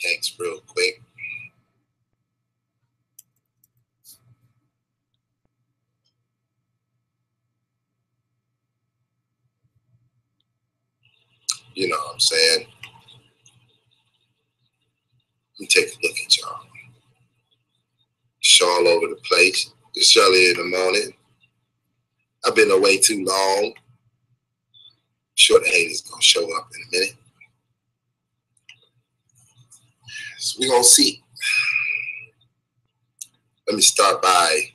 text real quick. You know what I'm saying? Let me take a look at y'all. It's all over the place. It's early in the morning. I've been away too long. I'm sure the haters gonna show up in a minute. So we're gonna see. Let me start by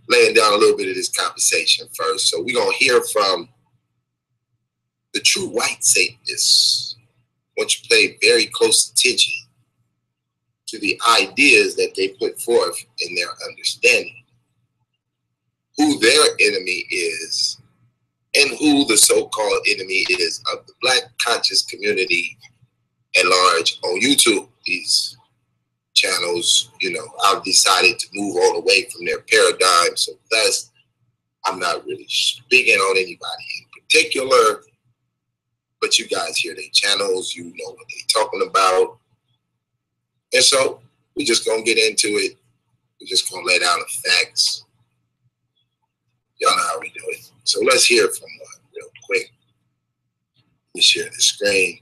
laying down a little bit of this conversation first. So we're gonna hear from the true white Satanists. I want you to pay very close attention to the ideas that they put forth in their understanding, who their enemy is, and who the so-called enemy is of the Black conscious community at large on YouTube. These channels, you know, I've decided to move all away from their paradigm, so thus I'm not really speaking on anybody in particular, but you guys hear their channels, you know what they're talking about. And so we're just going to get into it. We're just going to lay down the facts. Y'all know how we do it. So let's hear from one real quick. Let me share the screen.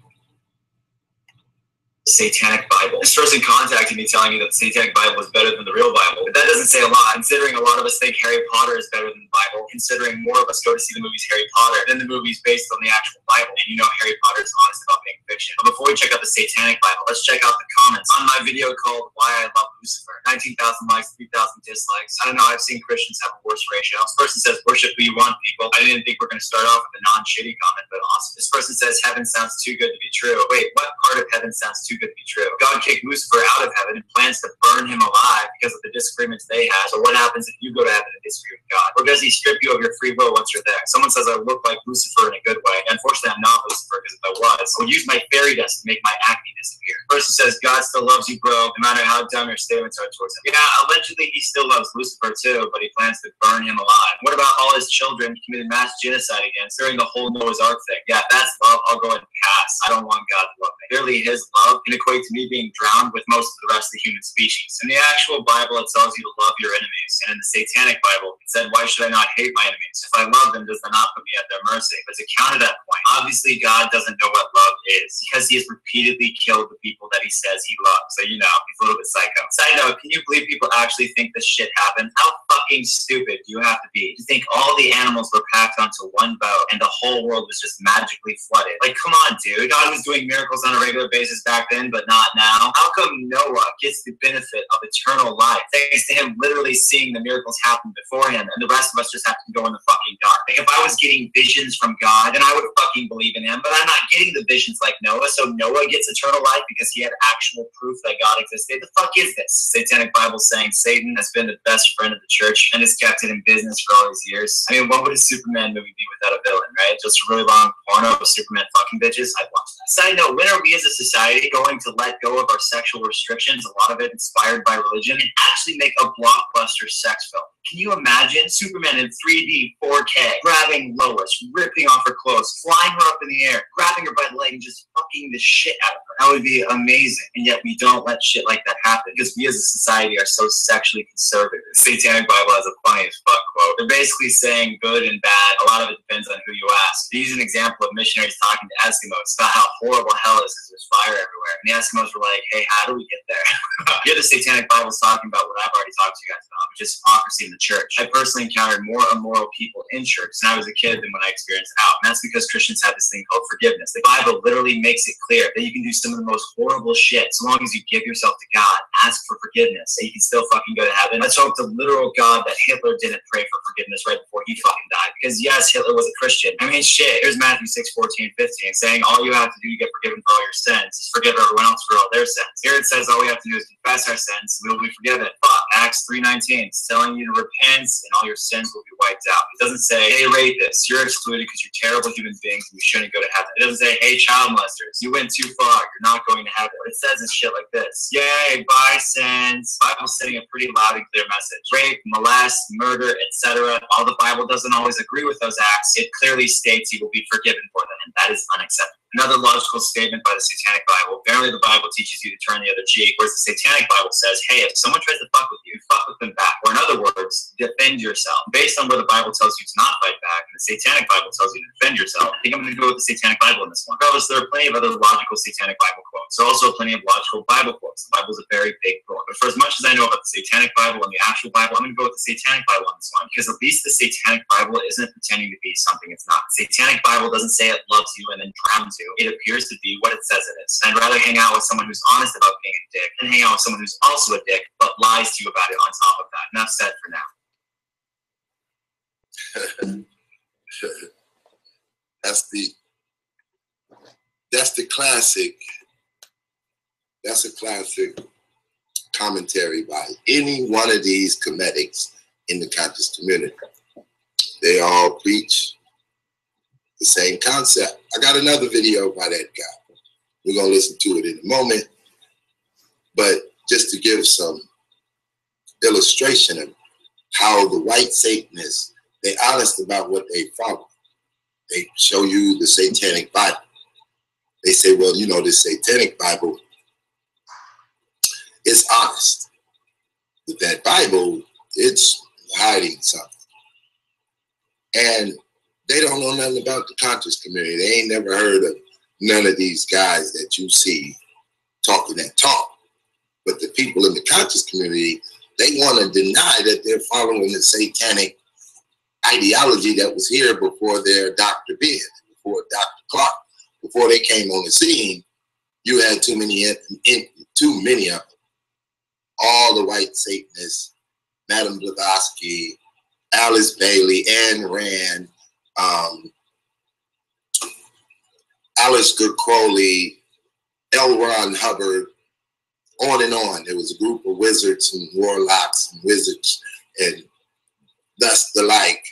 Satanic Bible. This person contacted me telling me that the Satanic Bible is better than the real Bible. But that doesn't say a lot, considering a lot of us think Harry Potter is better than the Bible, considering more of us go to see the movies Harry Potter than the movies based on the actual Bible. And you know Harry Potter is honest about being fiction. But before we check out the Satanic Bible, let's check out the comments on my video called Why I Love Lucifer. 19,000 likes, 3,000 dislikes. I don't know, I've seen Christians have a worse ratio. This person says, worship who you want, people. I didn't think we're going to start off with a non-shitty comment, but awesome. This person says, heaven sounds too good to be true. Wait, what part of heaven sounds too good to be true? God kicked Lucifer out of heaven and plans to burn him alive because of the disagreements they had. So what happens if you go to heaven and disagree with God? Or does he strip you of your free will once you're there? Someone says I look like Lucifer in a good way. Unfortunately, I'm not Lucifer, because if I was, I would use my fairy dust to make my acne disappear. Person says God still loves you, bro, no matter how dumb your statements are towards him. Yeah, allegedly he still loves Lucifer too, but he plans to burn him alive. What about all his children he committed mass genocide against during the whole Noah's Ark thing? Yeah, that's love. I'll go ahead and pass. I don't want God to love me. Clearly his love can equate to me being drowned with most of the rest of the human species. In the actual Bible, it tells you to love your enemies. And in the Satanic Bible, it said, why should I not hate my enemies? If I love them, does that not put me at their mercy? But to counter that point, obviously God doesn't know what love is, because he has repeatedly killed the people that he says he loves. So, you know, he's a little bit psycho. Side note, can you believe people actually think this shit happened? How fucking stupid do you have to be to think all the animals were packed onto one boat and the whole world was just magically flooded? Like, come on, dude. God was doing miracles on a regular basis back then, but not now. How come Noah gets the benefit of eternal life thanks to him literally seeing the miracles happen before him, and the rest of us just have to go in the fucking dark? Like, if I was getting visions from God, then I would fucking believe in him, but I'm not getting the visions like Noah, so Noah gets eternal life because he had actual proof that God existed. The fuck is this? Satanic Bible saying Satan has been the best friend of the church and has kept it in business for all these years. I mean, what would a Superman movie be without a villain, right? Just a really long porno of Superman fucking bitches? I'd watch that. Side note, when are we as a society going to let go of our sexual restrictions, a lot of it inspired by religion, and actually make a blockbuster sex film? Can you imagine Superman in 3D, 4K, grabbing Lois, ripping off her clothes, flying her up in the air, grabbing her by the leg, and just fucking the shit out of her? That would be amazing. And yet we don't let shit like that happen because we as a society are so sexually conservative. The Satanic Bible has a funny as fuck quote. They're basically saying good and bad. A lot of it depends on who you ask. They use an example of missionaries talking to Eskimos about how horrible hell is because there's fire everywhere. And the Eskimos were like, hey, how do we get there? Here the Satanic Bible's talking about what I've already talked to you guys about, which is hypocrisy in the church. I personally encountered more immoral people in church when I was a kid than when I experienced out. And that's because Christians have this thing called forgiveness. The Bible literally makes it clear that you can do some of the most horrible shit so long as you give yourself to God, ask for forgiveness, and you can still fucking go to heaven. Let's hope the literal God that Hitler didn't pray for forgiveness right before he fucking died. Because yes, Hitler was a Christian. I mean, shit, here's Matthew 6:14-15 saying all you have to do to get forgiven for all your sins is forgive everyone else for all their sins. Here it says all we have to do is confess our sins and we will be forgiven. Fuck, Acts 3:19. It's telling you to repent and all your sins will be wiped out. It doesn't say, hey, rapists, you're excluded because you're terrible human beings and you shouldn't go to heaven. It doesn't say, hey, child molesters, you went too far, you're not going to heaven. What it says is shit like this. Yay, bye, sins. Bible's sending a pretty loud and clear message. Rape, molest, murder, etc. While the Bible doesn't always agree with those acts, it clearly states you will be forgiven for them, and that is unacceptable. Another logical statement by the Satanic Bible. Apparently the Bible teaches you to turn the other cheek, whereas the Satanic Bible says, hey, if someone tries to fuck with you, fuck with them back. Or in other words, defend yourself. Based on where the Bible tells you to not fight back, and the Satanic Bible tells you to defend yourself, I think I'm going to go with the Satanic Bible in this one. Regardless, there are plenty of other logical Satanic Bible quotes. There are also plenty of logical Bible quotes. The Bible is a very big book. But for as much as I know about the Satanic Bible and the actual Bible, I'm going to go with the Satanic Bible on this one, because at least the Satanic Bible isn't pretending to be something it's not. The Satanic Bible doesn't say it loves you and then drowns you. It appears to be what it says it is. I'd rather hang out with someone who's honest about being a dick than hang out with someone who's also a dick but lies to you about it on top of that. Enough said for now. That's a classic commentary by any one of these comedics in the conscious community. They all preach the same concept. I got another video by that guy. We're going to listen to it in a moment. But just to give some illustration of how the white Satanists, they're honest about what they follow. They show you the Satanic Bible. They say, well, you know, the Satanic Bible is honest. But that Bible, it's hiding something. And they don't know nothing about the conscious community. They ain't never heard of none of these guys that you see talking that talk. But the people in the conscious community, they want to deny that they're following the satanic ideology that was here before their Dr. Pitt, before Dr. Clark, before they came on the scene. You had too many of them. All the white Satanists, Madame Blavatsky, Alice Bailey, Anne Rand, Aleister Crowley, L. Ron Hubbard, on and on. There was a group of wizards and warlocks and wizards and thus the like,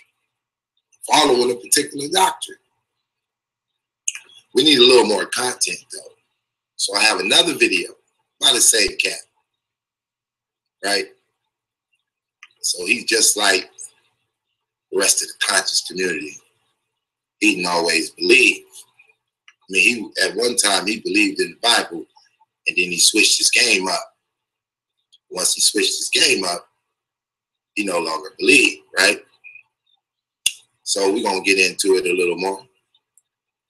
following a particular doctrine. We need a little more content though. So I have another video by the same cat, right? So he's just like the rest of the conscious community. He didn't always believe. I mean, at one time he believed in the Bible, and then he switched his game up. Once he switched his game up, he no longer believed, right? So we're going to get into it a little more,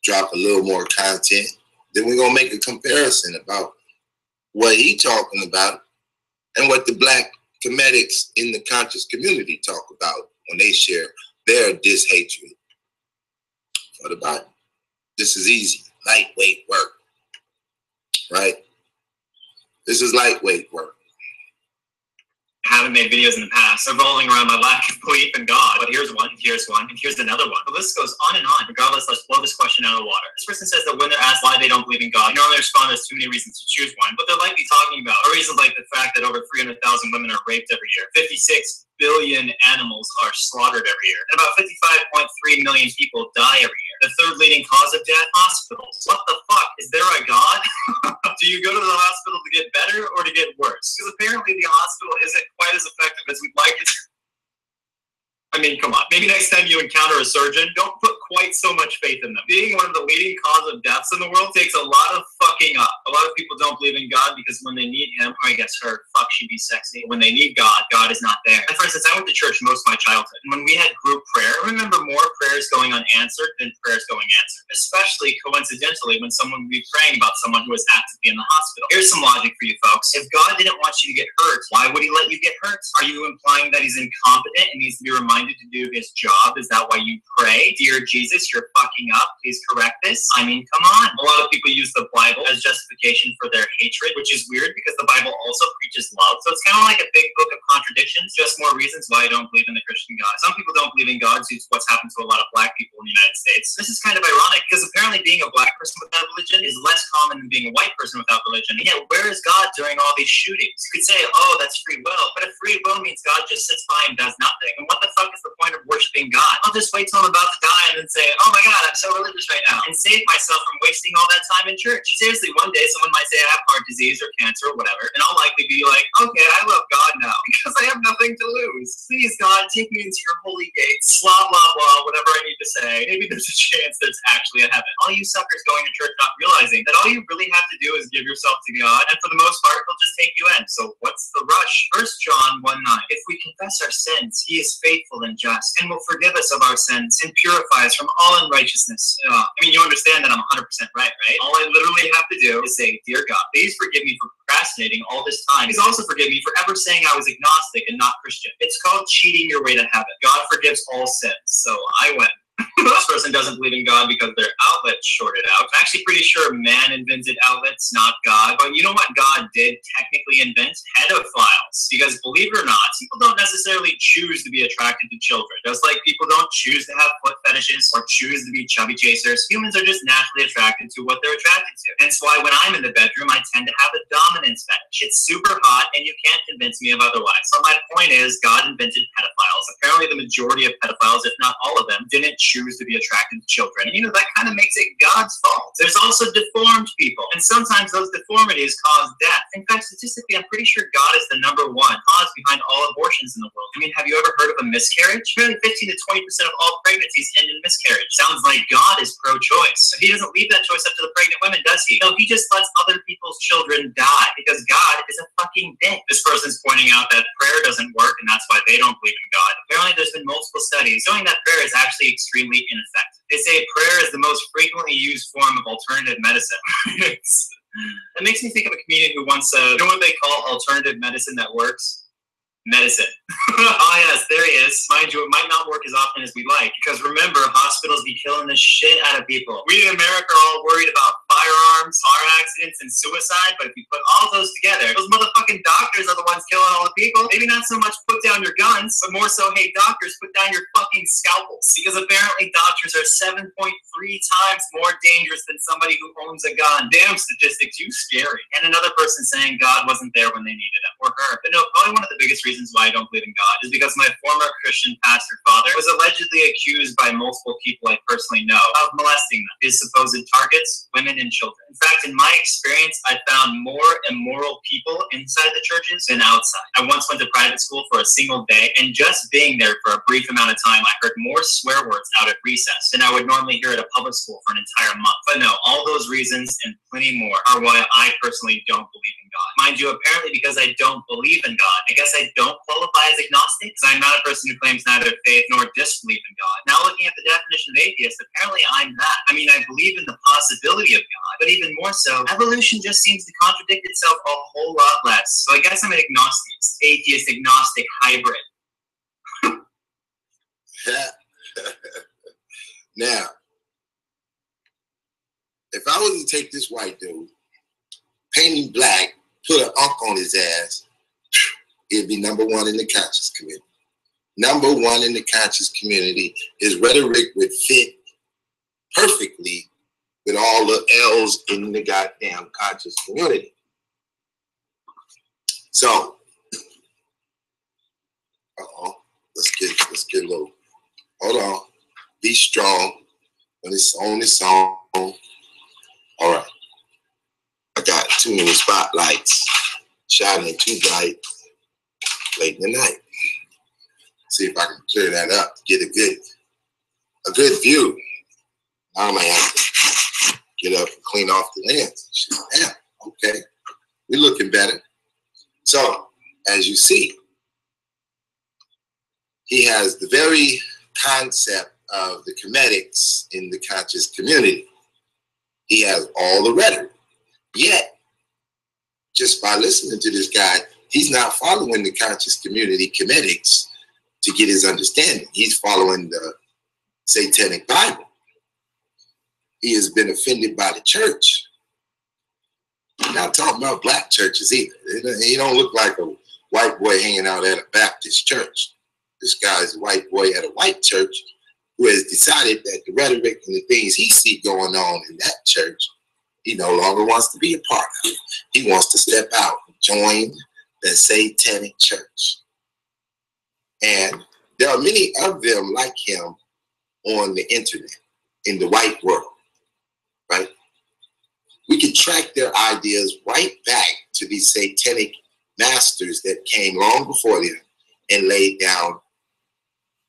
drop a little more content. Then we're going to make a comparison about what he talking about and what the black comedics in the conscious community talk about when they share their dishatred for the Bible. This is easy, lightweight work, right? This is lightweight work. I haven't made videos in the past revolving around my lack of belief in God, but here's one, and here's one, and here's another one. The list goes on and on. Regardless, let's blow this question out of the water. This person says that when they're asked why they don't believe in God, they normally respond there's too many reasons to choose one, but they're likely talking about reasons like the fact that over 300,000 women are raped every year, 56 billion animals are slaughtered every year, and about 55.3 million people die every year. The third leading cause of death, hospitals. What the fuck? Is there a God? Do you go to the hospital to get better or to get worse? Because apparently the hospital isn't quite as effective as we'd like it. I mean, come on. Maybe next time you encounter a surgeon, don't put quite so much faith in them. Being one of the leading cause of deaths in the world takes a lot of fucking up. A lot of people don't believe in God because when they need him, or I guess her, fuck, she'd be sexy. When they need God, God is not there. And for instance, I went to church most of my childhood. And when we had group prayer, I remember more prayers going unanswered than prayers going answered. Especially coincidentally when someone would be praying about someone who was actively in the hospital. Here's some logic for you folks. If God didn't want you to get hurt, why would he let you get hurt? Are you implying that he's incompetent and needs to be reminded to do his job? Is that why you pray? Dear Jesus, you're fucking up. Please correct this. I mean, come on. A lot of people use the Bible as justification for their hatred, which is weird because the Bible also preaches love. So it's kind of like a big book of contradictions, just more reasons why I don't believe in the Christian God. Some people don't believe in God due to what's happened to a lot of black people in the United States. This is kind of ironic because apparently being a black person without religion is less common than being a white person without religion. And yet, where is God during all these shootings? You could say, oh, that's free will. But if free will means God just sits by and does nothing, and what the fuck is the point of worshiping God? I'll just wait till I'm about to die and then say, oh my God, I'm so religious right now, and save myself from wasting all that time in church. Seriously, one day someone might say I have heart disease or cancer or whatever, and I'll likely be like, okay, I love God now because I have nothing to lose. Please, God, take me into your holy gates. Blah, blah, blah, whatever I need to say. Maybe there's a chance there's actually a heaven. All you suckers going to church not realizing that all you really have to do is give yourself to God, and for the most part, he'll just take you in. So what's the rush? 1 John 1:9. If we confess our sins, he is faithful and just, and will forgive us of our sins and purify us from all unrighteousness. I mean, you understand that I'm 100% right? All I literally have to do is say, dear God, please forgive me for procrastinating all this time. Please also forgive me for ever saying I was agnostic and not Christian. It's called cheating your way to heaven. God forgives all sins, so I win. This person doesn't believe in God because their outlet shorted out. I'm actually pretty sure man invented outlets, not God. But you know what God did technically invent? Pedophiles. Because believe it or not, people don't necessarily choose to be attracted to children. Just like people don't choose to have foot fetishes or choose to be chubby chasers, humans are just naturally attracted to what they're attracted to. Hence why when I'm in the bedroom, I tend to have a dominance fetish. It's super hot and you can't convince me of otherwise. So my point is, God invented pedophiles. Apparently the majority of pedophiles, if not all of them, didn't choose to be attracted to children. And you know, that kind of makes it God's fault. There's also deformed people, and sometimes those deformities cause death. In fact, statistically, I'm pretty sure God is the #1 cause behind all abortions in the world. I mean, have you ever heard of a miscarriage? Nearly 15 to 20% of all pregnancies end in miscarriage. Sounds like God is pro-choice. He doesn't leave that choice up to the pregnant women, does he? No, he just lets other people's children die because God is a fucking dick. This person's pointing out that prayer doesn't work, and that's why they don't believe in God. Apparently, there's been multiple studies showing that prayer is actually extremely ineffective. They say prayer is the most frequently used form of alternative medicine. That makes me think of a comedian who once said, you know what they call alternative medicine that works? Medicine. Oh yes, there he is. Mind you, it might not work as often as we like, because remember, hospitals be killing the shit out of people. We in America are all worried about firearms, car accidents, and suicide, but if you put all those together, those motherfucking doctors are the ones killing all the people. Maybe not so much put down your guns, but more so, hey doctors, put down your fucking scalpels. Because apparently doctors are 7.3 times more dangerous than somebody who owns a gun. Damn statistics, you scary. And another person saying God wasn't there when they needed him, or her. But no, probably one of the biggest reasons why I don't believe in God is because my former Christian pastor father was allegedly accused by multiple people I personally know of molesting them, his supposed targets, women and children. In fact, in my experience, I found more immoral people inside the churches than outside. I once went to private school for a single day, and just being there for a brief amount of time, I heard more swear words out at recess than I would normally hear at a public school for an entire month. But no, all those reasons and plenty more are why I personally don't believe in God. Mind you, apparently because I don't believe in God, I guess I don't qualify as agnostic, because I'm not a person who claims neither faith nor disbelief in God. Now looking at the definition of atheist, apparently I'm that. I mean, I believe in the possibility of God, but even more so, evolution just seems to contradict itself a whole lot less. So I guess I'm an agnostic, atheist, agnostic hybrid. Now, if I was to take this white dude, paint him black, put an unk on his ass, it'd be #1 in the conscious community. #1 in the conscious community. His rhetoric would fit perfectly with all the L's in the goddamn conscious community. So, let's get a little. Hold on. Be strong. When it's on, it's on. All right. I got too many spotlights shining too bright late in the night. See if I can clear that up to get a good view. Now I might have to get up and clean off the lens. Yeah, okay. We're looking better. So, as you see, he has the very concept of the comedics in the conscious community. He has all the rhetoric. Yet, just by listening to this guy, he's not following the conscious community comedics to get his understanding. He's following the Satanic Bible. He has been offended by the church. I'm not talking about black churches either. He don't look like a white boy hanging out at a Baptist church. This guy's a white boy at a white church who has decided that the rhetoric and the things he sees going on in that church, he no longer wants to be a part of. He wants to step out and join the Satanic church. And there are many of them like him on the internet, in the white world, right? we can track their ideas right back to these satanic masters that came long before them and laid down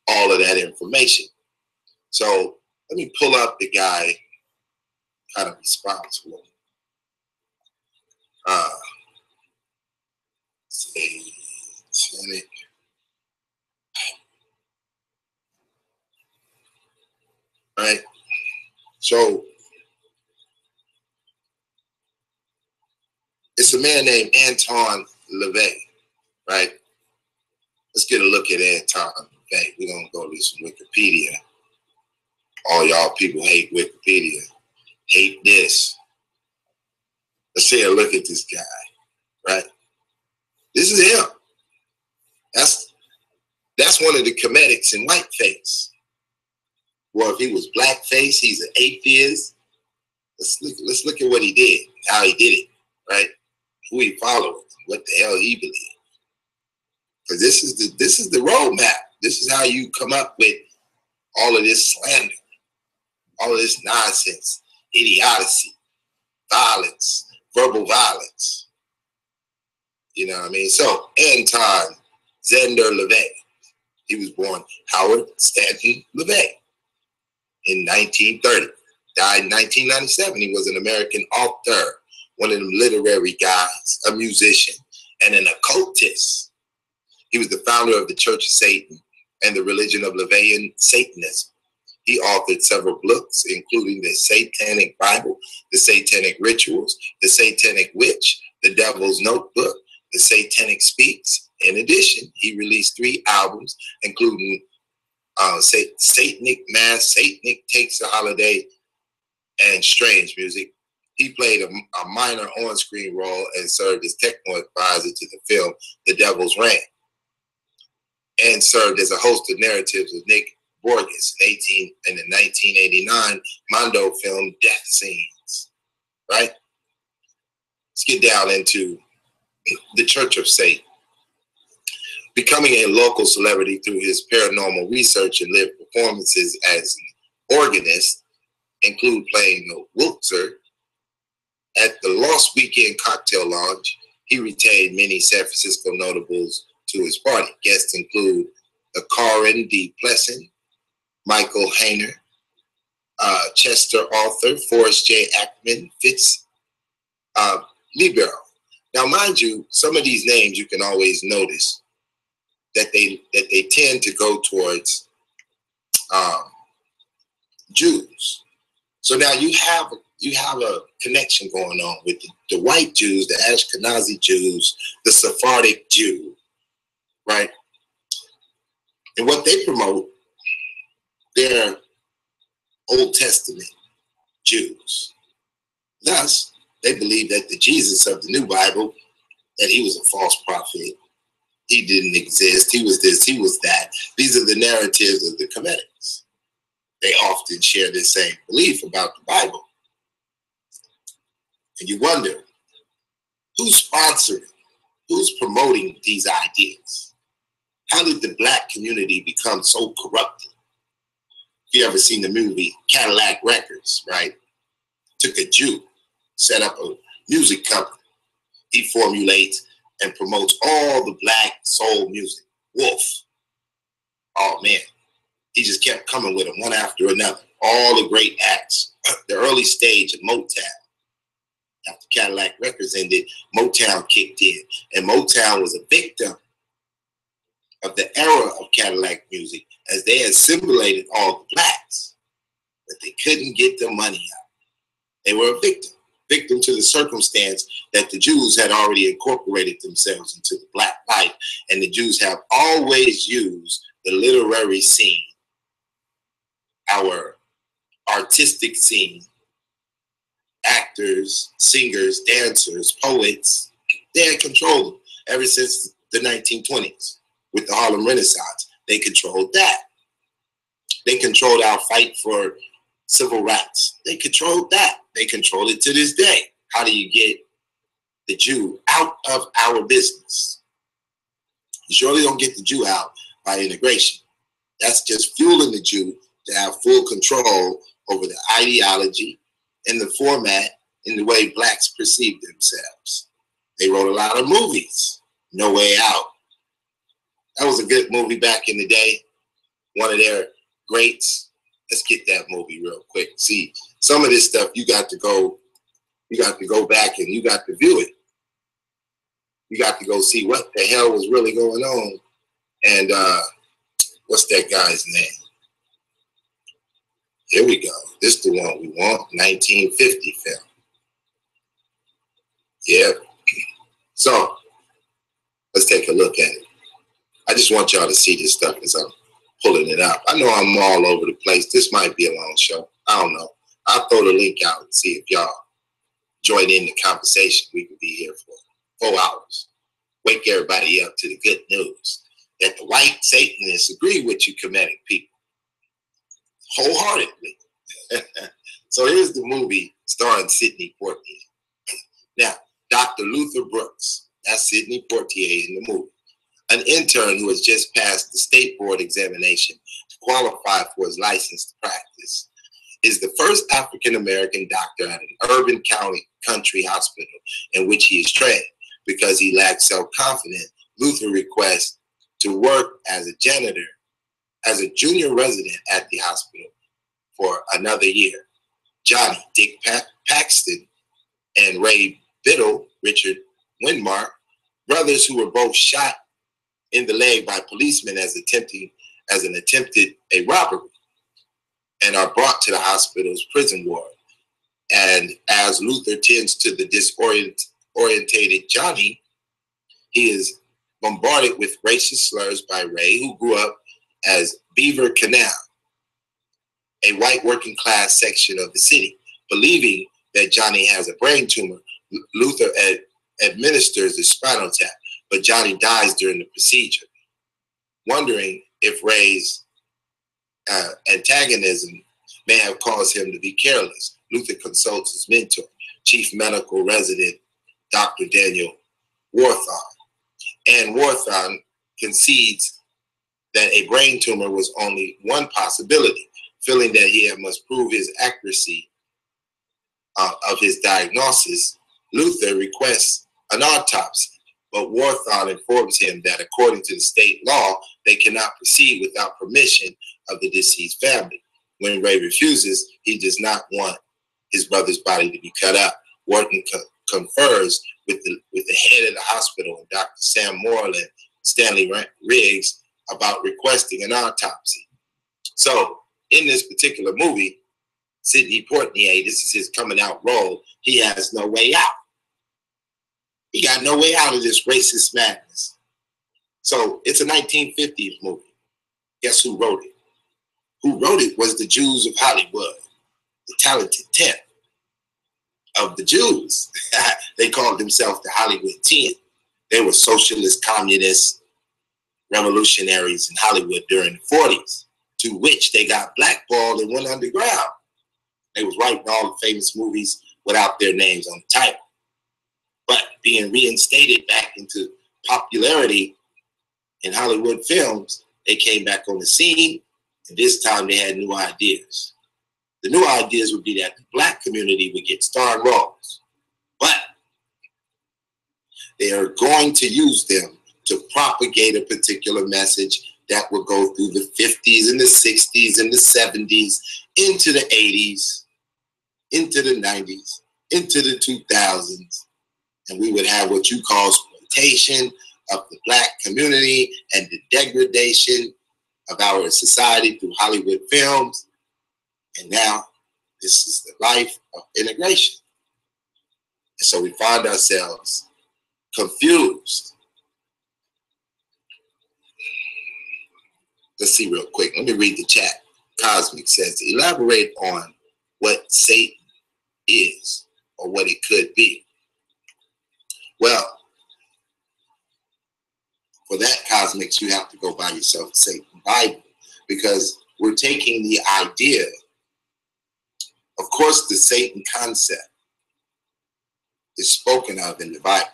all of that information. So let me pull up the guy kind of responsible. Satanic. Right? So it's a man named Anton LaVey, right? Let's get a look at Anton LaVey. We're going to go to some Wikipedia. All y'all people hate Wikipedia. Hate this. Let's take a look at this guy, right? This is him. That's one of the comedics in whiteface. Well, if he was blackface, he's an atheist. Let's look at what he did, how he did it, right? Who he followed, what the hell he believed. Because this is the roadmap. This is how you come up with all of this slander, all of this nonsense, idiocy, violence, verbal violence. You know what I mean? So Anton Zender LaVey, he was born Howard Stanton LaVey in 1930. Died in 1997. He was an American author, one of them literary guys, a musician, and an occultist. He was the founder of the Church of Satan and the religion of LaVeyan Satanism. He authored several books, including the Satanic Bible, the Satanic Rituals, the Satanic Witch, the Devil's Notebook, the Satanic Speaks. In addition, he released 3 albums, including Satanic Mass, Satanic Takes a Holiday, and Strange Music. He played a minor on-screen role and served as technical advisor to the film The Devil's Reign, and served as a host of narratives with Nick Borges in the 1989 Mondo film Death Scenes. Right? Let's get down into the Church of Satan. Becoming a local celebrity through his paranormal research and live performances as an organist, include playing the Wiltzer at the Lost Weekend Cocktail Lounge. He retained many San Francisco notables to his party. Guests include the Corin D. Plessin, Michael Hayner, Chester Arthur, Forrest J. Ackman, Fitz Libero. Now, mind you, some of these names you can always notice that they tend to go towards Jews. So now you have a connection going on with the white Jews, the Ashkenazi Jews, the Sephardic Jew, right? And what they promote, they're Old Testament Jews. Thus, they believe that the Jesus of the New Bible, that he was a false prophet. He didn't exist. He was this, he was that. These are the narratives of the comedics. They often share this same belief about the Bible. And you wonder, who's sponsoring? Who's promoting these ideas? How did the Black community become so corrupted? If you ever seen the movie Cadillac Records, right? Took a Jew, set up a music company. He formulates and promotes all the Black soul music. Wolf. Oh man, he just kept coming with them one after another. All the great acts. The early stage of Motown. After Cadillac Records ended, Motown kicked in. And Motown was a victim of the era of Cadillac music, as they assimilated all the Blacks, but they couldn't get the money out. They were a victim to the circumstance that the Jews had already incorporated themselves into the Black life, and the Jews have always used the literary scene, our artistic scene, actors, singers, dancers, poets. They had controlled them ever since the 1920s with the Harlem Renaissance. They controlled that. They controlled our fight for civil rights. They controlled that. They control it to this day. How do you get the Jew out of our business? You surely don't get the Jew out by integration. That's just fueling the Jew to have full control over the ideology and the format in the way blacks perceive themselves. They wrote a lot of movies. No Way Out. That was a good movie back in the day. One of their greats. Let's get that movie real quick. See, some of this stuff you got to go back and you got to view it. You got to go see what the hell was really going on. And what's that guy's name? Here we go. This is the one we want. 1950 film. Yeah. So let's take a look at it. I just want y'all to see this stuff as I'm pulling it up. I know I'm all over the place. This might be a long show. I don't know. I'll throw the link out and see if y'all join in the conversation. We can be here for 4 hours. Wake everybody up to the good news that the white Satanists agree with you, Kemetic people, wholeheartedly. So here's the movie starring Sidney Poitier. Now, Dr. Luther Brooks, that's Sidney Poitier in the movie, an intern who has just passed the state board examination to qualify for his license to practice, is the first African-American doctor at an urban country hospital in which he is trained. Because he lacks self-confidence, Luther requests to work as a janitor, as a junior resident at the hospital for another year. Johnny, Dick Paxton, and Ray Biddle, Richard Winmark, brothers who were both shot in the leg by policemen as an attempted robbery, and are brought to the hospital's prison ward. And as Luther tends to the disorientated Johnny, he is bombarded with racist slurs by Ray, who grew up as Beaver Canal, a white working class section of the city. Believing that Johnny has a brain tumor, Luther administers a spinal tap, but Johnny dies during the procedure. Wondering if Ray's antagonism may have caused him to be careless, Luther consults his mentor, chief medical resident Dr. Daniel Warthon. And Warthon concedes that a brain tumor was only one possibility. Feeling that he must prove his accuracy of his diagnosis, Luther requests an autopsy, but Warthon informs him that according to the state law, they cannot proceed without permission of the deceased family. When Ray refuses, he does not want his brother's body to be cut up. Wharton confers with the head of the hospital, Dr. Sam Moreland, Stanley Riggs, about requesting an autopsy. So in this particular movie, Sidney Poitier, this is his coming out role, he has no way out. He got no way out of this racist madness. So it's a 1950s movie. Guess who wrote it? Who wrote it was the Jews of Hollywood, the talented 10 of the Jews. They called themselves the Hollywood 10. They were socialist, communist, revolutionaries in Hollywood during the 40s, to which they got blackballed and went underground. They was writing all the famous movies without their names on the title. But being reinstated back into popularity in Hollywood films, they came back on the scene, and this time they had new ideas. The new ideas would be that the black community would get starring roles, but they are going to use them to propagate a particular message that will go through the 50s and the 60s and the 70s, into the 80s, into the 90s, into the 2000s. And we would have what you call exploitation of the black community and the degradation of our society through Hollywood films. And now this is the life of integration. And so we find ourselves confused. Let's see real quick. Let me read the chat. Cosmic says, elaborate on what Satan is or what it could be. Well, for that, Cosmics, you have to go buy yourself the Satan Bible, because we're taking the idea, of course, the Satan concept is spoken of in the Bible.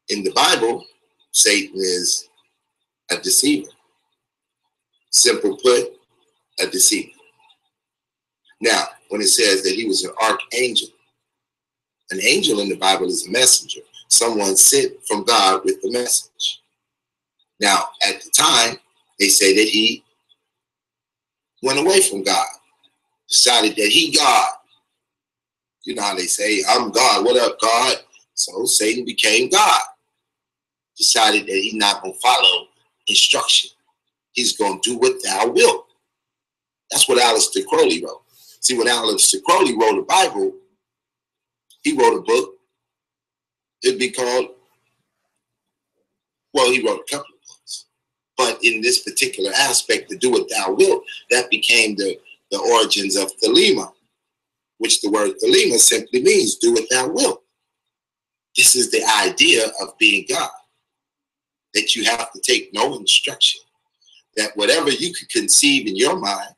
In the Bible, Satan is a deceiver. Simple put, a deceiver. Now, when it says that he was an archangel, An angel in the Bible is a messenger, someone sent from God with the message. Now, at the time, they say that he went away from God, decided that he God. You know how they say, I'm God, what up, God? So Satan became God. Decided that he's not going to follow instruction. He's going to do what thou wilt. That's what Aleister Crowley wrote. See, when Aleister Crowley wrote the Bible, he wrote a book. It'd be called, well, he wrote a couple of books. But in this particular aspect, to do what thou wilt, that became the origins of Thelema, which the word Thelema simply means do what thou wilt. This is the idea of being God, that you have to take no instruction, that whatever you could conceive in your mind,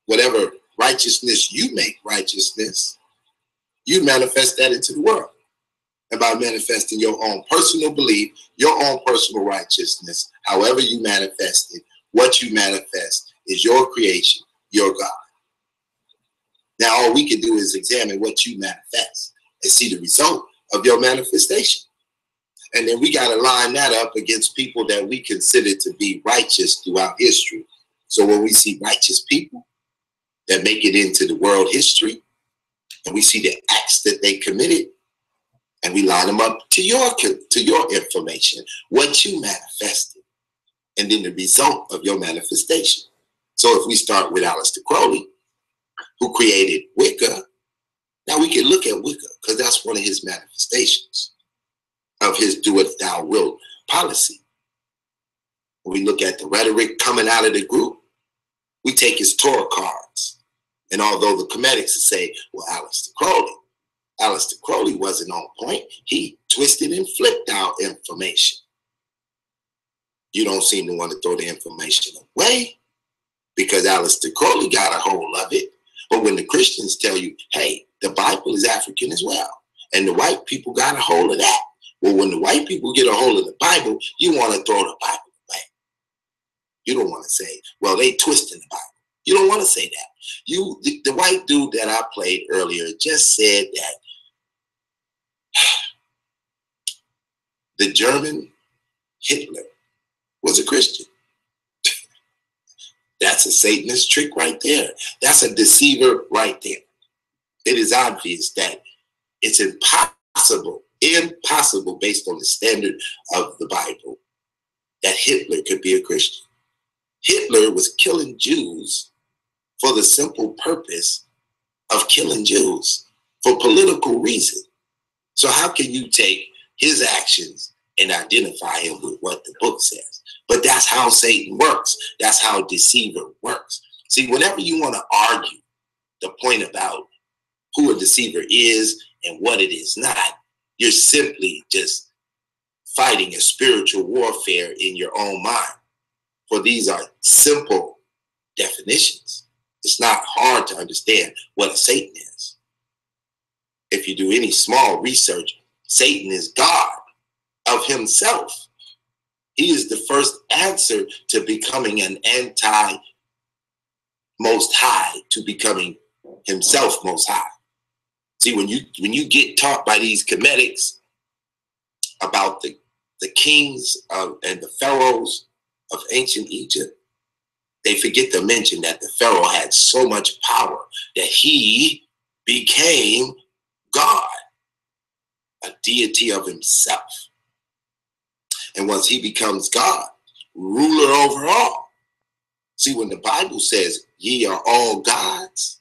whatever righteousness you make righteousness, you manifest that into the world. And by manifesting your own personal belief, your own personal righteousness, however you manifest it, what you manifest is your creation, your God. Now, all we can do is examine what you manifest and see the result of your manifestation. And then we got to line that up against people that we consider to be righteous throughout history. So when we see righteous people that make it into the world history, and we see the acts that they committed, and we line them up to your information, what you manifested, and then the result of your manifestation. So if we start with Aleister Crowley, who created Wicca, now we can look at Wicca because that's one of his manifestations of his do what thou wilt policy. When we look at the rhetoric coming out of the group, we take his Torah cards. And although the Comedics say, well, Aleister Crowley wasn't on point, he twisted and flipped our information. You don't seem to want to throw the information away because Aleister Crowley got a hold of it. But when the Christians tell you, hey, the Bible is African as well, and the white people got a hold of that. Well, when the white people get a hold of the Bible, you want to throw the Bible away. You don't want to say, well, they twisted the Bible. You don't want to say that. The white dude that I played earlier just said that the German Hitler was a Christian. That's a Satanist trick right there. That's a deceiver right there. It is obvious that it's impossible based on the standard of the Bible that Hitler could be a Christian. Hitler was killing Jews for the simple purpose of killing Jews for political reason. So how can you take his actions and identify him with what the book says? But that's how Satan works. That's how deceiver works. See, whenever you want to argue the point about who a deceiver is and what it is not, you're simply just fighting a spiritual warfare in your own mind. For these are simple definitions. It's not hard to understand what a Satan is. If you do any small research, Satan is God of himself. He is the first answer to becoming an anti-Most High, to becoming himself Most High. See, when you get taught by these Comedics about the kings and the pharaohs of ancient Egypt, they forget to mention that the pharaoh had so much power that he became God, a deity of himself. And once he becomes God, ruler over all. See, when the Bible says, ye are all gods,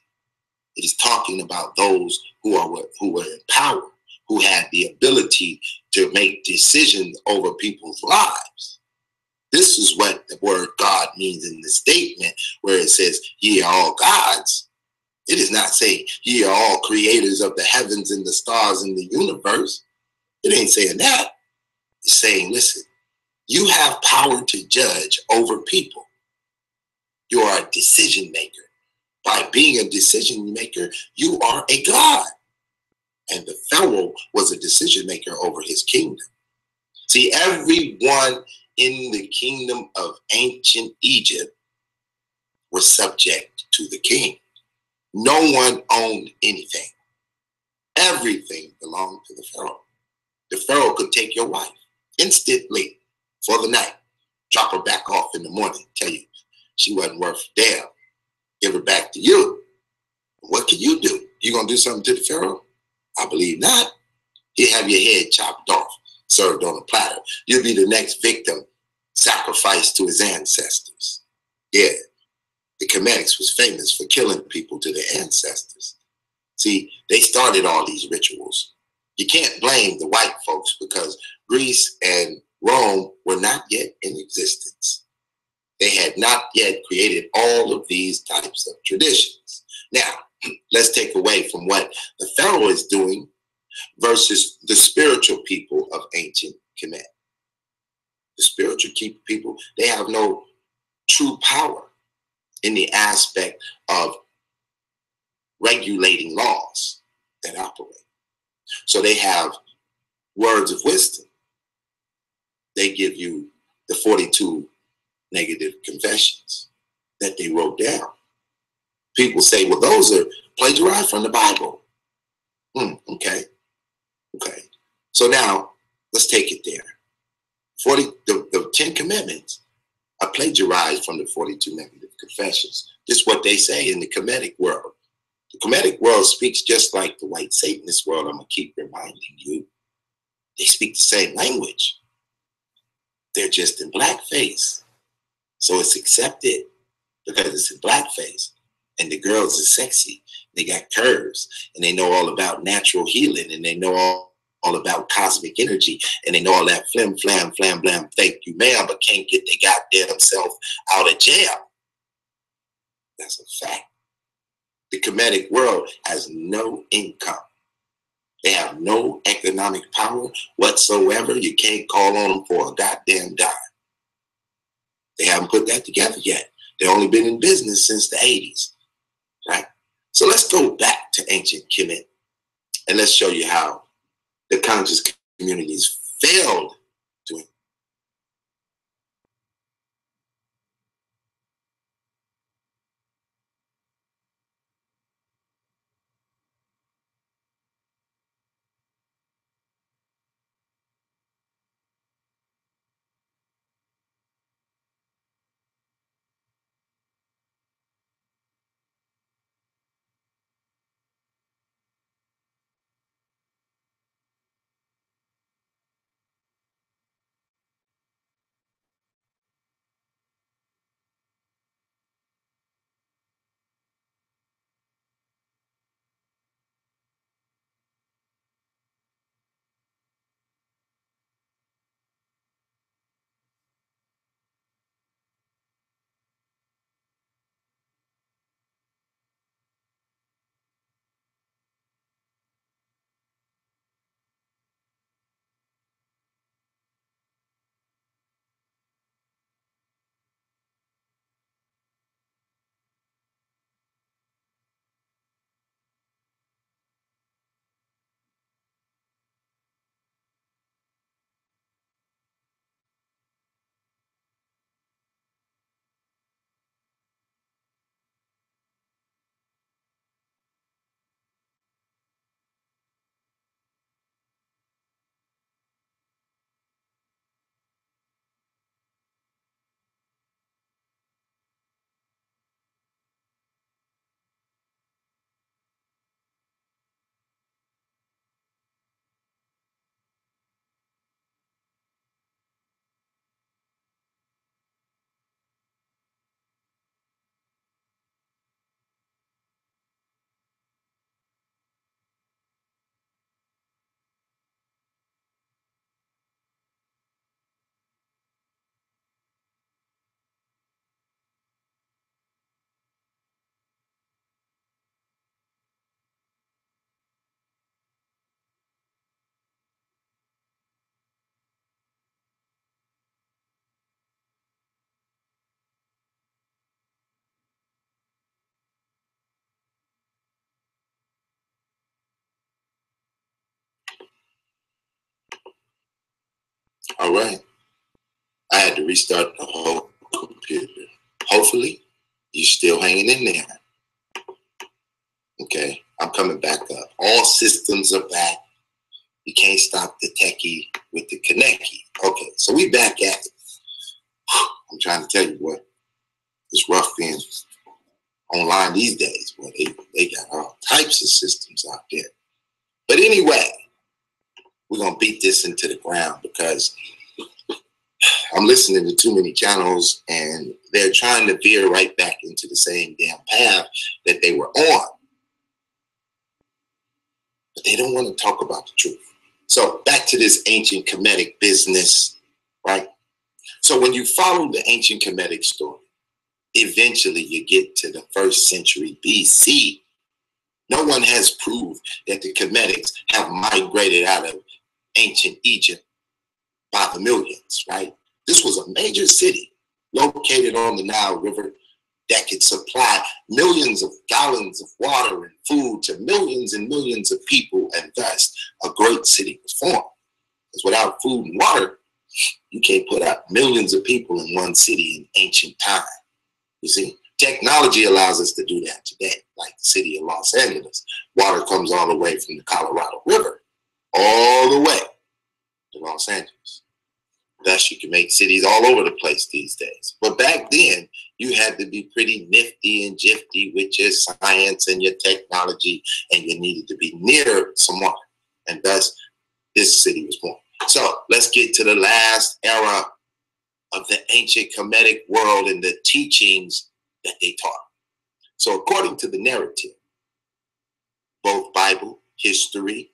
it is talking about those who were in power, who had the ability to make decisions over people's lives. This is what the word God means in the statement where it says, ye are all gods. It is not saying, ye are all creators of the heavens and the stars and the universe. It ain't saying that. It's saying, listen, you have power to judge over people. You are a decision maker. By being a decision maker, you are a God. And the Pharaoh was a decision maker over his kingdom. See, everyone in the kingdom of ancient Egypt were subject to the king. No one owned anything. Everything belonged to the Pharaoh. The Pharaoh could take your wife instantly for the night, drop her back off in the morning, tell you she wasn't worth a damn, give her back to you. What can you do? You gonna do something to the Pharaoh? I believe not. He'll have your head chopped off, served on a platter. You'll be the next victim sacrificed to his ancestors. Yeah, the Kemetics was famous for killing people to their ancestors. See, they started all these rituals. You can't blame the white folks because Greece and Rome were not yet in existence. They had not yet created all of these types of traditions. Now, let's take away from what the Pharaoh is doing versus the spiritual people of ancient Kemet. The spiritual people, they have no true power in the aspect of regulating laws that operate. So they have words of wisdom. They give you the 42 negative confessions that they wrote down. People say, well, those are plagiarized from the Bible. Okay. So now let's take it there. The 10 Commandments are plagiarized from the 42 negative confessions. This is what they say in the Kemetic world. The Kemetic world speaks just like the white Satanist world. I'm going to keep reminding you. They speak the same language. They're just in blackface. So it's accepted because it's in blackface. And the girls are sexy. They got curves. And they know all about natural healing. And they know all about cosmic energy. And they know all that flim, flam, flam, blam, thank you, ma'am, but can't get their goddamn self out of jail. That's a fact. The Kemetic world has no income. They have no economic power whatsoever. You can't call on them for a goddamn dime. They haven't put that together yet. They've only been in business since the 80s, right? So let's go back to ancient Kemet and let's show you how the conscious communities failed to. All right. I had to restart the whole computer. Hopefully, you're still hanging in there. Okay, I'm coming back up. All systems are back. You can't stop the techie with the Kaneki. Okay, so we back at it. I'm trying to tell you what, it's rough being online these days. Well, they got all types of systems out there. But anyway, we're going to beat this into the ground because I'm listening to too many channels and they're trying to veer right back into the same damn path that they were on. But they don't want to talk about the truth. So back to this ancient Kemetic business, right? So when you follow the ancient Kemetic story, eventually you get to the 1st century BC. No one has proved that the Kemetics have migrated out of ancient Egypt by the millions, right? This was a major city located on the Nile River that could supply millions of gallons of water and food to millions and millions of people, and thus a great city was formed. Because without food and water, you can't put up millions of people in one city in ancient time. You see, technology allows us to do that today, like the city of Los Angeles. Water comes all the way from the Colorado River, all the way to Los Angeles. Thus, you can make cities all over the place these days. But back then, you had to be pretty nifty and jifty with your science and your technology, and you needed to be near some water. And thus, this city was born. So let's get to the last era of the ancient Kemetic world and the teachings that they taught. So according to the narrative, both Bible, history,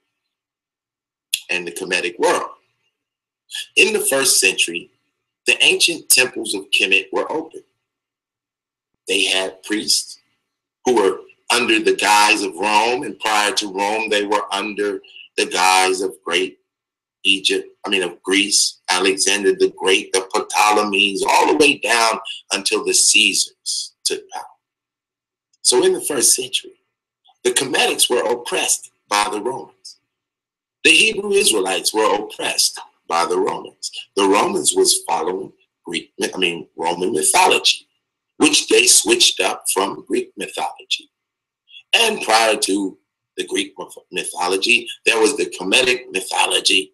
and the Kemetic world, in the 1st century, the ancient temples of Kemet were open. They had priests who were under the guise of Rome, and prior to Rome, they were under the guise of of Greece, Alexander the Great, the Ptolemies, all the way down until the Caesars took power. So in the 1st century, the Kemetics were oppressed by the Romans. The Hebrew Israelites were oppressed by the Romans. The Romans was following Roman mythology, which they switched up from Greek mythology. And prior to the Greek mythology, there was the Kemetic mythology.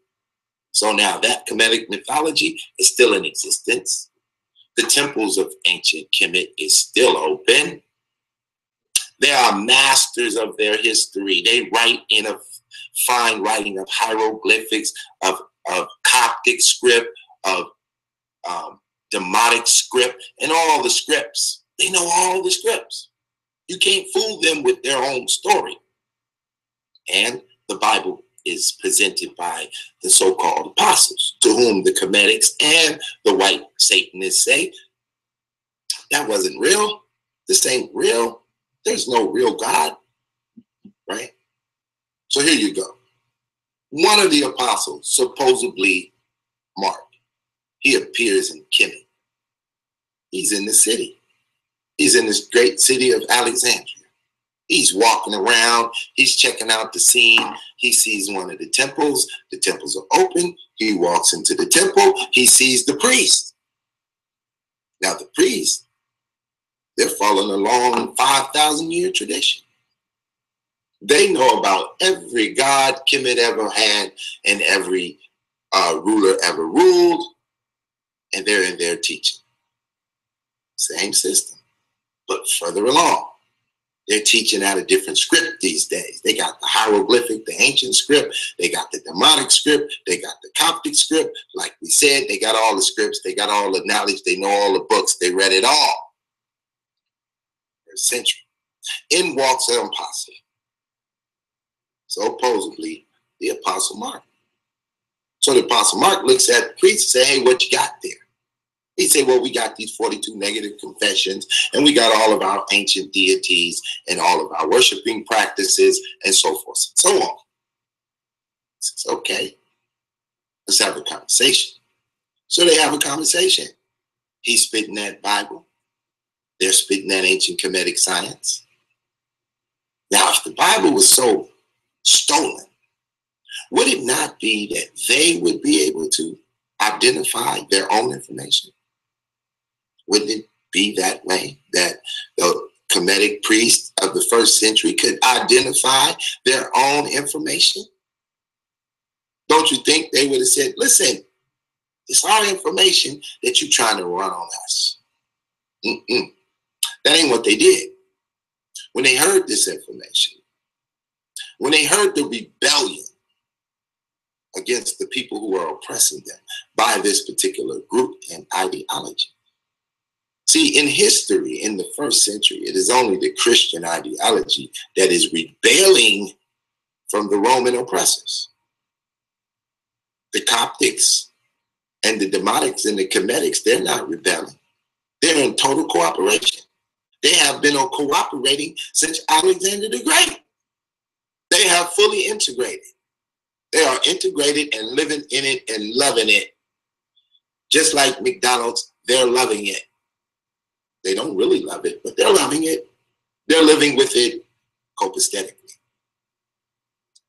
So now that Kemetic mythology is still in existence. The temples of ancient Kemet is still open. They are masters of their history. They write in a fine writing of hieroglyphics, of Coptic script, of Demotic script, and all the scripts. They know all the scripts. You can't fool them with their own story. And the Bible is presented by the so-called apostles, to whom the Kemetics and the white Satanists say, that wasn't real. This ain't real. There's no real God, right? So here you go. One of the apostles, supposedly Mark, he appears in Kemet. He's in the city. He's in this great city of Alexandria. He's walking around. He's checking out the scene. He sees one of the temples. The temples are open. He walks into the temple. He sees the priest. Now the priests, they're following a long 5,000-year tradition. They know about every god Kemet ever had and every ruler ever ruled, and they're in their teaching. Same system, but further along. They're teaching out a different script these days. They got the hieroglyphic, the ancient script. They got the Demotic script. They got the Coptic script. Like we said, they got all the scripts. They got all the knowledge. They know all the books. They read it all. For a century. In walks an apostle. Supposedly, the Apostle Mark. So the Apostle Mark looks at the priest and says, hey, what you got there? He said, well, we got these 42 negative confessions, and we got all of our ancient deities and all of our worshiping practices and so forth and so on. He says, okay, let's have a conversation. So they have a conversation. He's spitting that Bible. They're spitting that ancient Kemetic science. Now, if the Bible was so stolen, would it not be that they would be able to identify their own information? Wouldn't it be that way, that the Kemetic priests of the first century could identify their own information? Don't you think they would have said, listen, it's our information that you're trying to run on us? That ain't what they did. When they heard this information, when they heard the rebellion against the people who are oppressing them by this particular group and ideology. See, in history, in the first century, it is only the Christian ideology that is rebelling from the Roman oppressors. The Coptics and the Demotics and the Kemetics, they're not rebelling. They're in total cooperation. They have been cooperating since Alexander the Great. They have fully integrated. They are integrated and living in it and loving it. Just like McDonald's, they're loving it. They don't really love it, but they're loving it. They're living with it copacetically.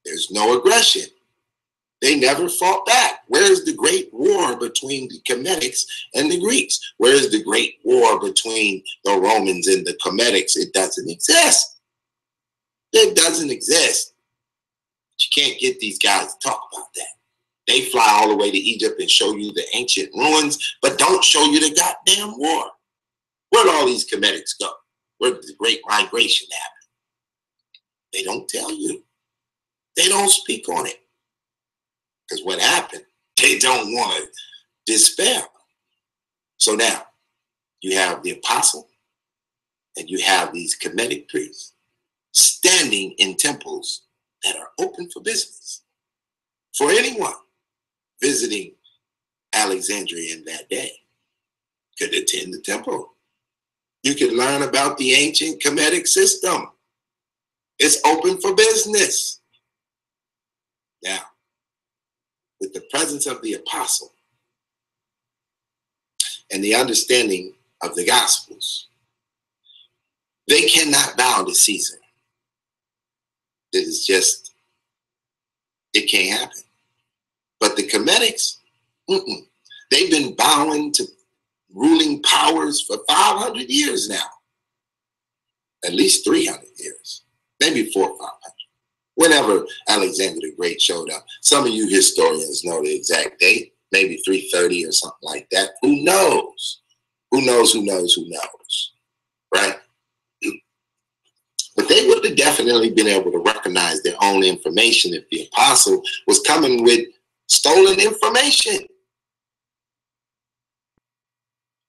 There's no aggression. They never fought back. Where's the great war between the Kemetics and the Greeks? Where's the great war between the Romans and the Kemetics? It doesn't exist. It doesn't exist. But you can't get these guys to talk about that. They fly all the way to Egypt and show you the ancient ruins, but don't show you the goddamn war. Where'd all these Kemetics go? Where did the great migration happen? They don't tell you. They don't speak on it. Because what happened, they don't want to dispel. So now, you have the apostle, and you have these Kemetic priests standing in temples that are open for business. For anyone visiting Alexandria in that day could attend the temple. You could learn about the ancient Kemetic system. It's open for business. Now, with the presence of the apostle and the understanding of the Gospels, they cannot bow to Caesar. It is just, it can't happen. But the Kemetics, they've been bowing to ruling powers for 500 years now. At least 300 years, maybe 400 or 500. Whenever Alexander the Great showed up. Some of you historians know the exact date, maybe 330 or something like that. Who knows? Who knows, who knows, who knows, right? But they would have definitely been able to recognize their own information if the apostle was coming with stolen information.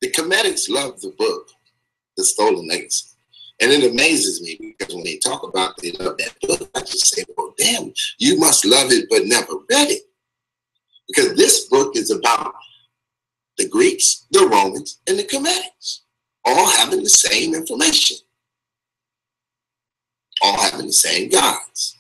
The Kemetics love the book, The Stolen Legacy. And it amazes me because when they talk about they love that book, I just say, well, damn, you must love it but never read it. Because this book is about the Greeks, the Romans, and the Kemetics, all having the same information, all having the same gods,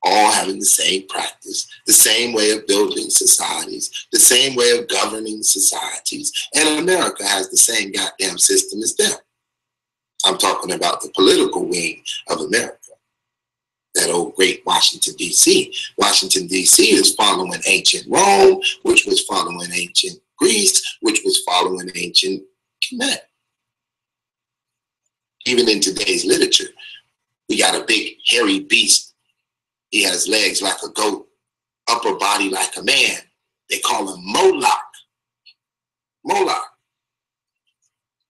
all having the same practice, the same way of building societies, the same way of governing societies. And America has the same goddamn system as them. I'm talking about the political wing of America, that old great Washington, D.C. Washington, D.C. is following ancient Rome, which was following ancient Greece, which was following ancient Kemet. Even in today's literature, we got a big hairy beast. He has legs like a goat, upper body like a man. They call him Moloch. Moloch.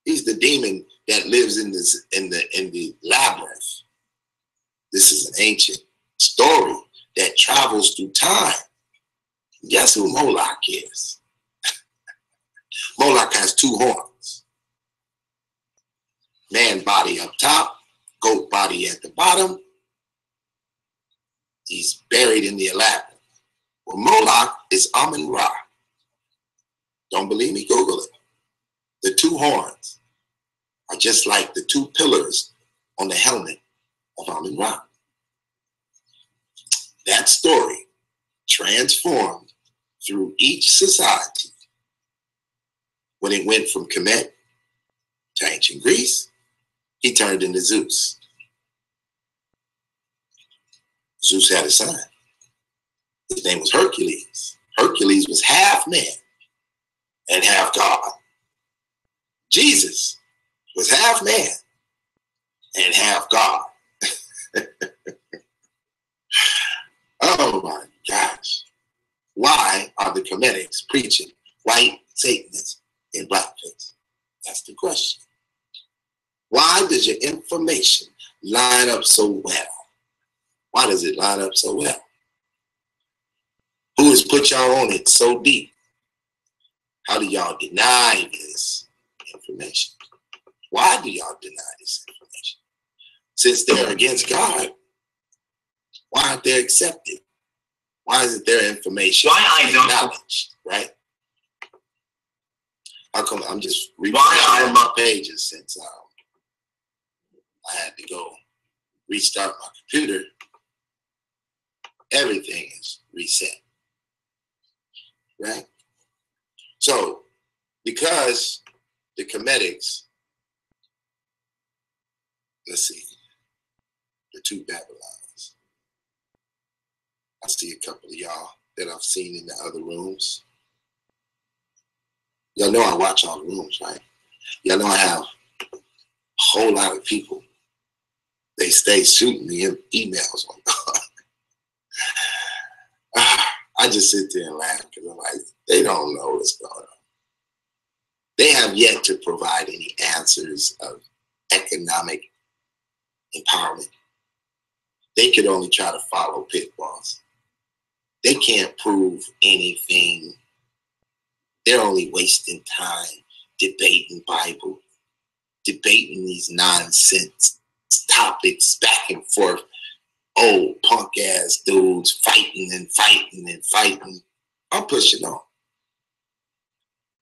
He's the demon that lives in the labyrinth. This is an ancient story that travels through time. Guess who Moloch is? Moloch has two horns. Man body up top, goat body at the bottom. He's buried in the labyrinth. Well, Moloch is Amun-Ra. Don't believe me? Google it. The two horns are just like the two pillars on the helmet of Amun-Ra. That story transformed through each society when it went from Kemet to ancient Greece. He turned into Zeus. Zeus had a son. His name was Hercules. Hercules was half man and half God. Jesus was half man and half God. Oh my gosh. Why are the Comedics preaching white Satanists in blackface? That's the question. Why does your information line up so well? Why does it line up so well? Who has put y'all on it so deep? How do y'all deny this information? Why do y'all deny this information? Since they're against God, why aren't they accepted? Why isn't their information acknowledged, right? How come I'm just refreshing my pages since I had to go restart my computer? Everything is reset, right? So, because the Comedics, let's see, the two Babylons. I see a couple of y'all that I've seen in the other rooms. Y'all know I watch all the rooms, right? Y'all know I have a whole lot of people. They stay shooting me emails on God. I just sit there and laugh because I'm like, they don't know what's going on. They have yet to provide any answers of economic empowerment. They could only try to follow pitfalls. They can't prove anything. They're only wasting time debating Bible, debating these nonsense topics back and forth. Old punk ass dudes fighting and fighting and fighting. I'm pushing on.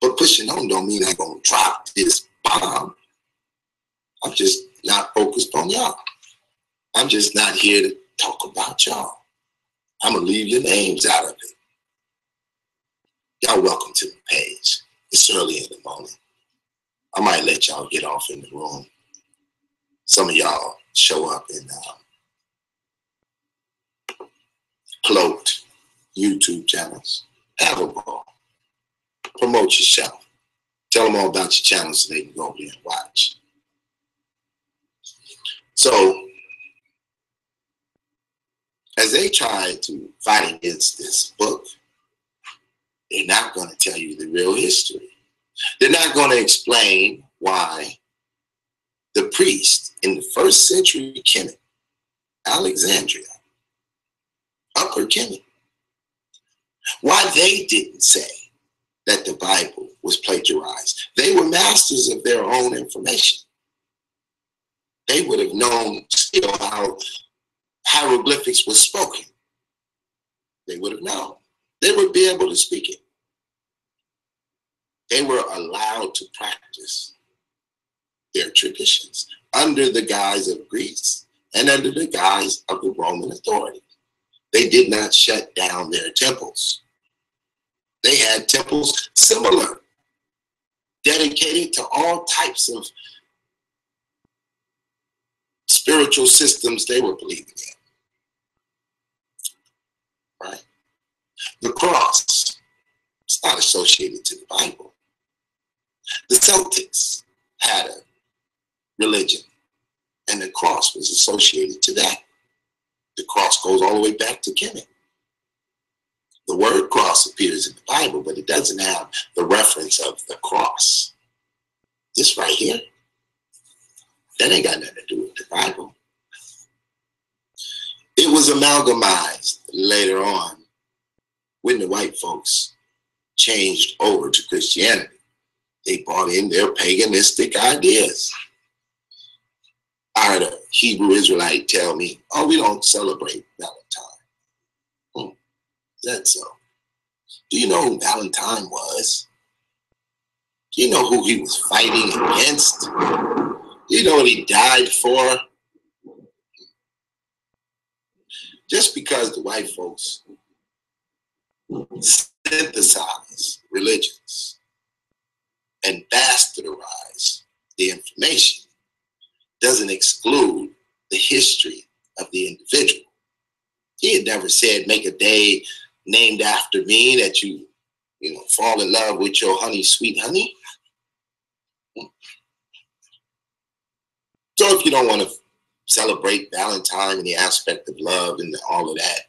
But pushing on don't mean I'm gonna drop this bomb. I'm just not focused on y'all. I'm just not here to talk about y'all. I'm gonna leave your names out of it. Y'all welcome to the page. It's early in the morning. I might let y'all get off in the room. Some of y'all show up in cloaked YouTube channels. Have a ball. Promote yourself. Tell them all about your channel so they can go over there and watch. So, as they try to fight against this book, they're not going to tell you the real history. They're not going to explain why the priest in the 1st century Kemet, Alexandria, Upper Kemet, why they didn't say that the Bible was plagiarized. They were masters of their own information. They would have known still how hieroglyphics was spoken. They would have known. They would be able to speak it. They were allowed to practice their traditions under the guise of Greece and under the guise of the Roman authority. They did not shut down their temples. They had temples similar, dedicated to all types of spiritual systems they were believing in. Right? The cross is not associated to the Bible. The Celtics had a religion, and the cross was associated to that. The cross goes all the way back to Kemet. The word cross appears in the Bible, but it doesn't have the reference of the cross. This right here, that ain't got nothing to do with the Bible. It was amalgamized later on when the white folks changed over to Christianity. They brought in their paganistic ideas. I heard a Hebrew Israelite tell me, oh, we don't celebrate Valentine. Is that so? Do you know who Valentine was? Do you know who he was fighting against? Do you know what he died for? Just because the white folks synthesize religions and bastardize the information doesn't exclude the history of the individual. He had never said, make a day named after me that you fall in love with your honey, sweet honey. So if you don't want to celebrate Valentine and the aspect of love and all of that,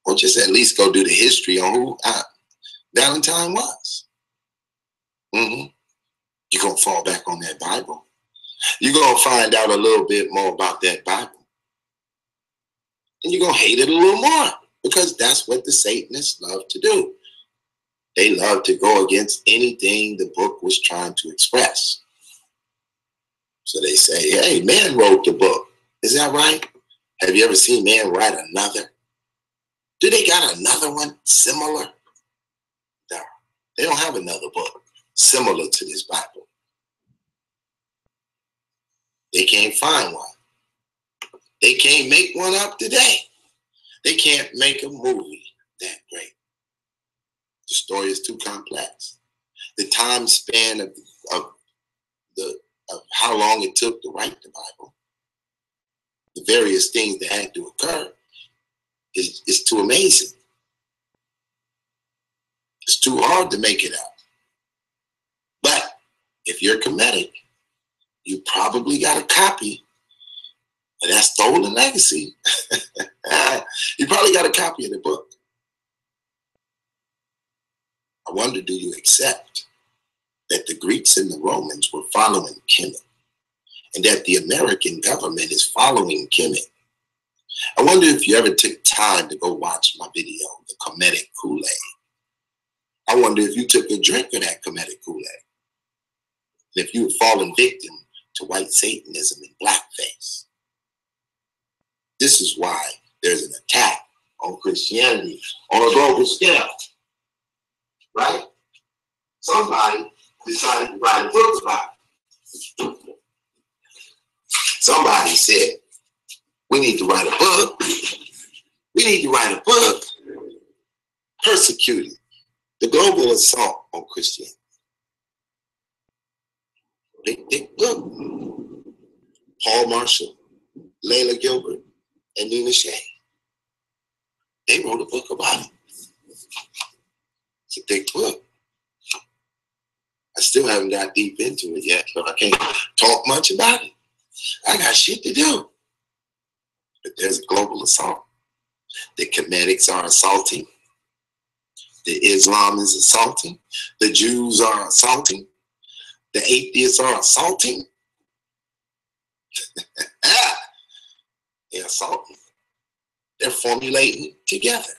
or just at least go do the history on who Valentine was. You're going to fall back on that Bible. You're going to find out a little bit more about that Bible. And you're going to hate it a little more, because that's what the Satanists love to do. They love to go against anything the book was trying to express. So they say, hey, man wrote the book. Is that right? Have you ever seen man write another? Do they got another one similar? No, they don't have another book similar to this Bible. They can't find one. They can't make one up today. They can't make a movie that great. The story is too complex. The time span of how long it took to write the Bible, the various things that had to occur, is too amazing. It's too hard to make it up. But if you're Kemetic, you probably got a copy of that stolen legacy. You probably got a copy of the book. I wonder, do you accept that the Greeks and the Romans were following Kemet, and that the American government is following Kemet? I wonder if you ever took time to go watch my video, The Kemetic Kool-Aid. I wonder if you took a drink of that Kemetic Kool-Aid, and if you had fallen victim to white Satanism and blackface. This is why there's an attack on Christianity on a global scale, right? Somebody decided to write a book about it. Somebody said, we need to write a book. We need to write a book persecuting the global assault on Christianity. Big book. Paul Marshall, Layla Gilbert, and Nina Shea. They wrote a book about it. It's a big book. I still haven't got deep into it yet, but I can't talk much about it. I got shit to do. But there's a global assault. The Kemetics are assaulting. The Islam is assaulting. The Jews are assaulting. The atheists are assaulting. They're assaulting. They're formulating together.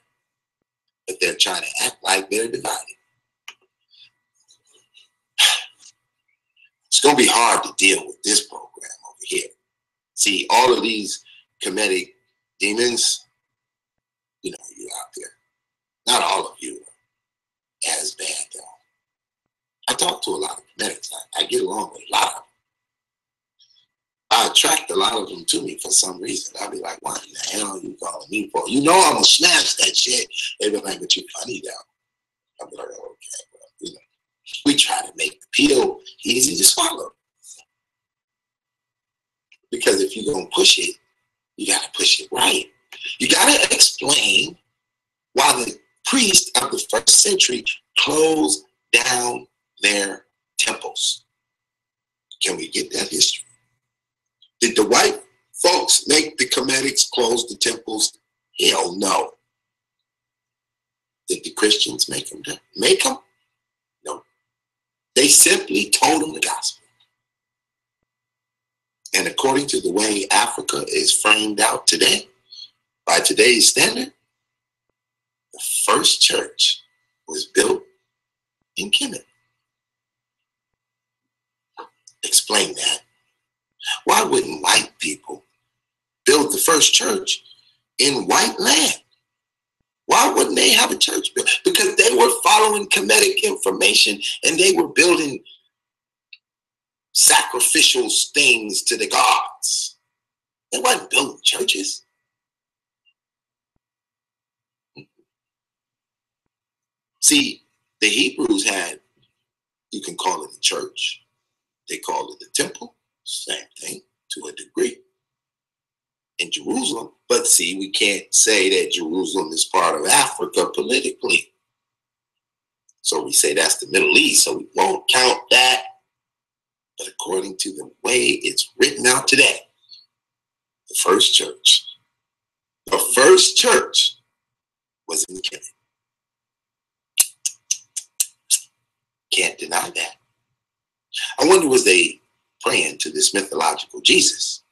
But they're trying to act like they're divided. It's going to be hard to deal with this program over here. See, all of these Kemetic demons, you know, you out there. Not all of you are as bad, though. I talk to a lot of Kemetics. I get along with a lot of them. I attract a lot of them to me for some reason. I'll be like, what in the hell are you calling me for? You know I'm going to smash that shit. They be like, but you're funny, though. I'll be like, okay, well, you know. We try to make the pill easy to swallow. Because if you're going to push it, you got to push it right. You got to explain why the priests of the first century closed down their temples. Can we get that history? Did the white folks make the Kemetics close the temples? Hell no. Did the Christians make them? Make them? No. They simply told them the gospel. And according to the way Africa is framed out today, by today's standard, the first church was built in Kemet. Explain that. Why wouldn't white people build the first church in white land? Why wouldn't they have a church built? Because they were following Kemetic information and they were building sacrificial things to the gods. They weren't building churches. See, the Hebrews had, you can call it a church. They call it the temple. Same thing to a degree. In Jerusalem. But see, we can't say that Jerusalem is part of Africa politically. So we say that's the Middle East. So we won't count that. But according to the way it's written out today, The first church. The first church was in Kemet. Can't deny that. I wonder, was they praying to this mythological Jesus?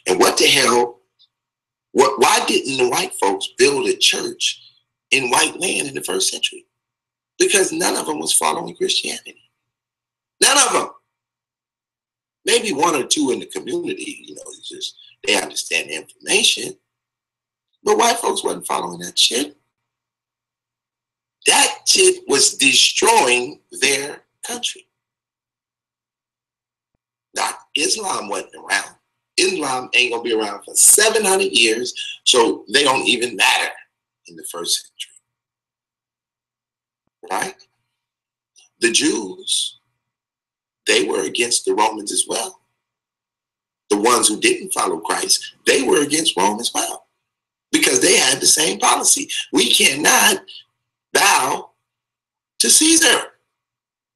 And what the hell, why didn't the white folks build a church in white land in the first century? Because none of them was following Christianity. None of them. Maybe one or two in the community, it's just they understand the information. But white folks wasn't following that shit. That shit was destroying their country. Not Islam wasn't around. Islam ain't gonna be around for 700 years, so they don't even matter in the first century. Right? The Jews, they were against the Romans as well. The ones who didn't follow Christ, they were against Rome as well, because they had the same policy. We cannot bow to Caesar.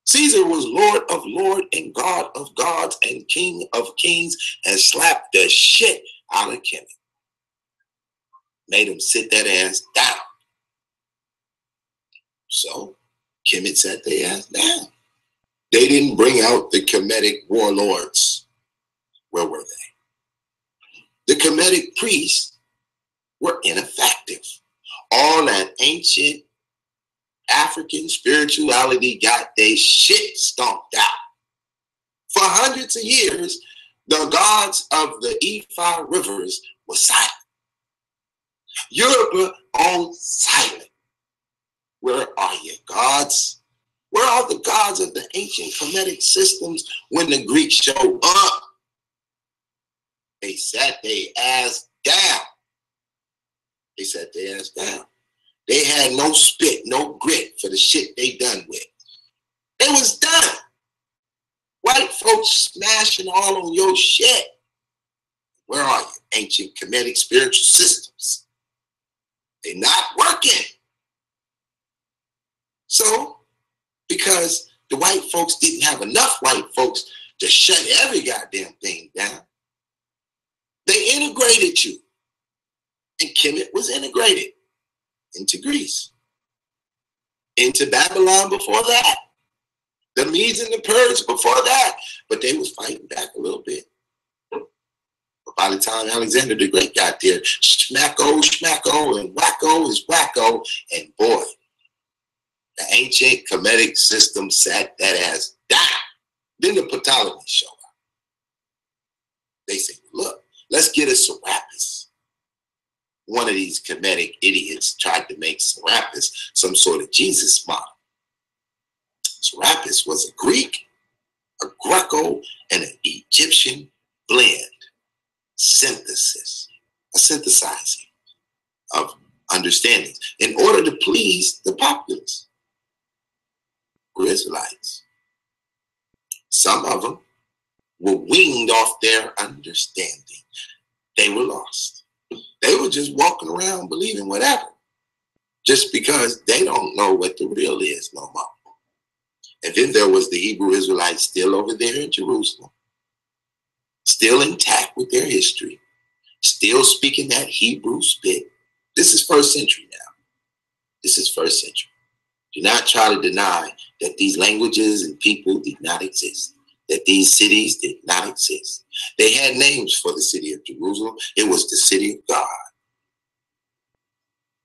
Caesar was Lord of lords and God of gods and King of kings, and slapped the shit out of Kemet. Made him sit that ass down. So Kemet sat their ass down. They didn't bring out the Kemetic warlords. Where were they? The Kemetic priests were ineffective. All that ancient African spirituality got their shit stomped out. For hundreds of years, the gods of the E5 rivers were silent. Europe on silent. Where are your gods? Where are the gods of the ancient Kemetic systems when the Greeks showed up? They sat their ass down. They sat their ass down. They had no spit, no grit for the shit they done with. It was done. White folks smashing all on your shit. Where are you, ancient Kemetic spiritual systems? They're not working. So, because the white folks didn't have enough white folks to shut every goddamn thing down, they integrated you. And Kemet was integrated into Greece, into Babylon before that, the Medes and the Persians before that, but they was fighting back a little bit. But by the time Alexander the Great got there, smacko, smacko, and wacko is wacko, and boy, the ancient Kemetic system sat that ass down. Then the Ptolemies show up. They say, look, let's get a Serapis. One of these Kemetic idiots tried to make Serapis some sort of Jesus model. Serapis was a Greek, a Greco, and an Egyptian blend. Synthesis, a synthesizing of understandings in order to please the populace. Israelites. Some of them were weaned off their understanding. They were lost. They were just walking around believing whatever, just because they don't know what the real is no more. And then there was the Hebrew Israelites still over there in Jerusalem, still intact with their history, still speaking that Hebrew spit. This is first century now. This is first century. Do not try to deny that these languages and people did not exist, that these cities did not exist. They had names for the city of Jerusalem. It was the city of God.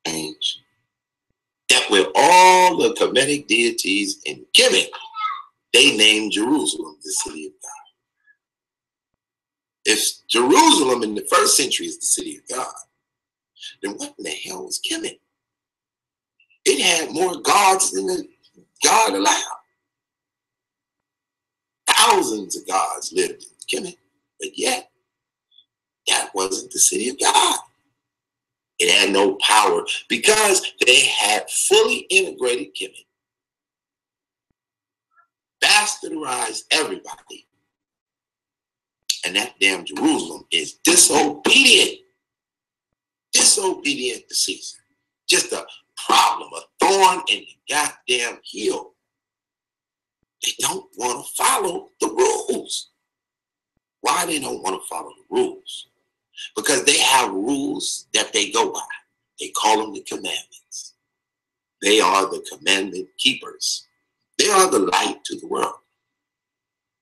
Change. That with all the Kemetic deities in Kemet, they named Jerusalem the city of God. If Jerusalem in the first century is the city of God, then what in the hell was Kemet? It had more gods than the God allowed. Thousands of gods lived in Kemet, but yet that wasn't the city of God. It had no power because they had fully integrated Kemet, bastardized everybody, and that damn Jerusalem is disobedient to Caesar. Just a problem, a thorn in the goddamn heel. They don't want to follow the rules. Why they don't want to follow the rules? because they have rules that they go by. They call them the commandments. They are the commandment keepers. They are the light to the world.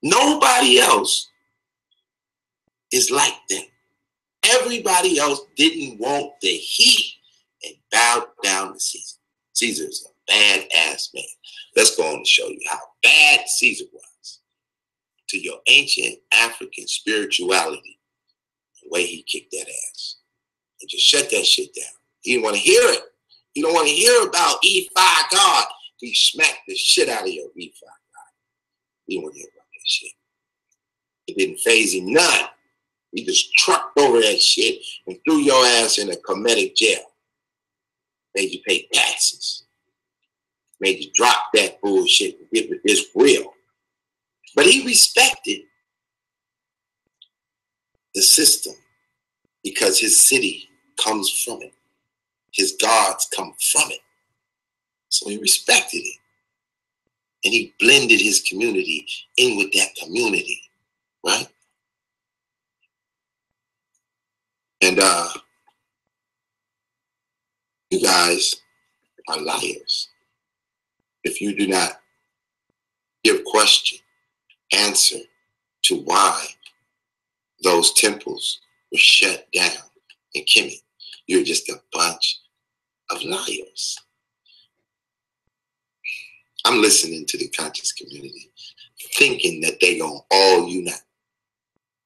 Nobody else is like them. Everybody else didn't want the heat and bowed down to Caesar. Caesar's a badass man. Let's go on to show you how bad Caesar was to your ancient African spirituality, the way he kicked that ass. And just shut that shit down. You didn't want to hear it. You don't want to hear about E5 God. He smacked the shit out of your E5 God. You don't want to hear about that shit. It didn't faze him none. He just trucked over that shit and threw your ass in a comedic jail. Made you pay taxes. Made you drop that bullshit and get with this real. But he respected the system because his city comes from it. His gods come from it. So he respected it. And he blended his community in with that community, right? And you guys are liars. If you do not give answer to why those temples were shut down in Kemet, you're just a bunch of liars. I'm listening to the conscious community, thinking that they gonna all unite.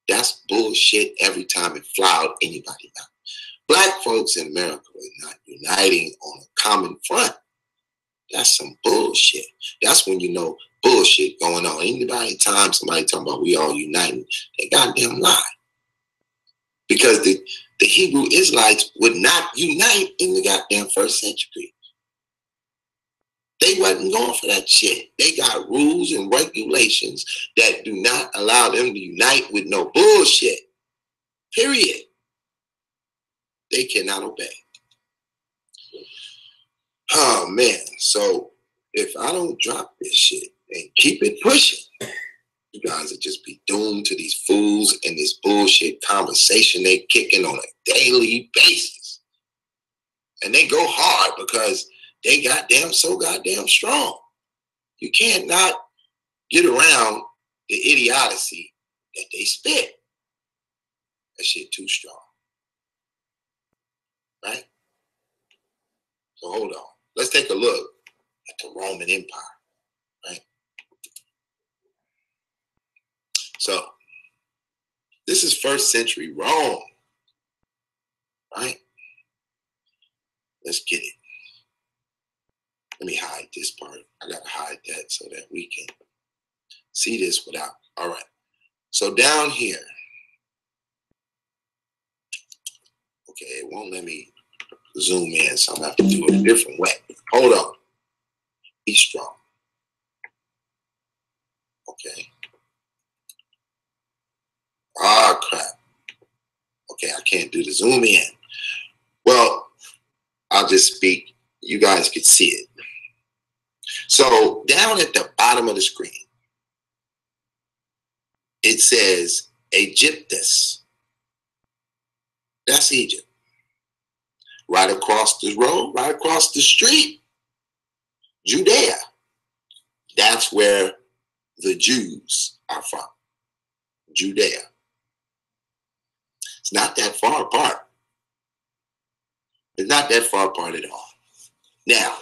That's bullshit every time it fly out anybody out. Black folks in America are not uniting on a common front. That's some bullshit. That's when you know bullshit going on. Anybody time somebody talking about we all uniting, they goddamn lie. Because the Hebrew Israelites would not unite in the goddamn first century. They wasn't going for that shit. They got rules and regulations that do not allow them to unite with no bullshit. Period. They cannot obey. Oh, man. So if I don't drop this shit and keep it pushing, you guys would just be doomed to these fools and this bullshit conversation they kicking on a daily basis. And they go hard because they so goddamn strong. You can't not get around the idiocy that they spit. That shit too strong. Right? So hold on. Let's take a look at the Roman Empire. Right? So this is first century Rome. Right? Let's get it. Let me hide this part. I gotta hide that so that we can see this without. All right. So down here. Okay, it won't let me zoom in, so I'm gonna have to do it a different way. Hold on. Be strong. Okay. Ah, crap. Okay, I can't do the zoom in. Well, I'll just speak. You guys could see it. So down at the bottom of the screen, it says Egyptus. That's Egypt. Right across the road, right across the street, Judea. That's where the Jews are from. Judea. It's not that far apart. It's not that far apart at all. Now,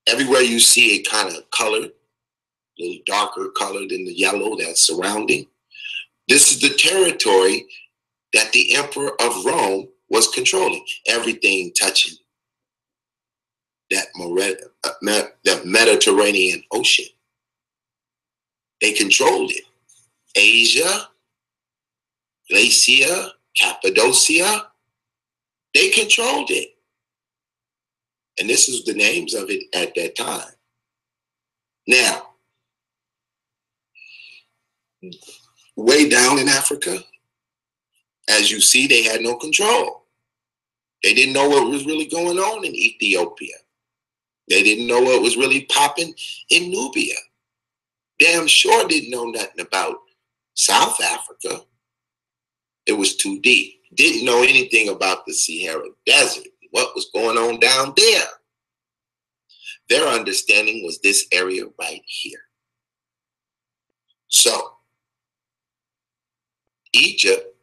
everywhere you see it kind of colored, a little darker colored than the yellow that's surrounding, this is the territory that the Emperor of Rome was controlling. Everything touching that Mediterranean Ocean. They controlled it. Asia, Galatia, Cappadocia, they controlled it. And this is the names of it at that time. Now, way down in Africa, as you see, they had no control. They didn't know what was really going on in Ethiopia. They didn't know what was really popping in Nubia. Damn sure didn't know nothing about South Africa. It was too deep. Didn't know anything about the Sahara Desert, what was going on down there. Their understanding was this area right here. So, Egypt,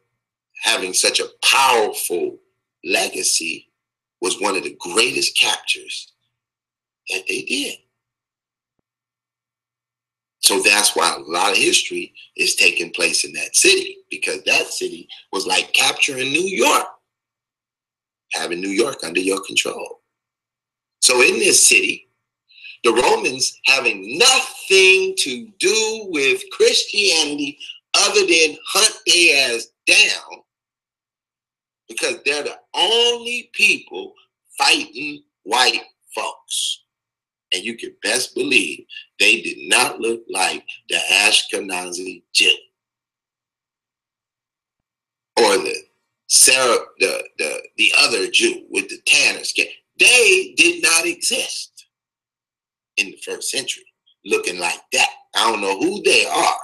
having such a powerful legacy, was one of the greatest captures that they did. So that's why a lot of history is taking place in that city, because that city was like capturing New York, having New York under your control. So in this city, the Romans, having nothing to do with Christianity other than hunt their ass down, because they're the only people fighting white folks. And you can best believe they did not look like the Ashkenazi Jew or the other Jew with the tanner skin. They did not exist in the first century looking like that. I don't know who they are.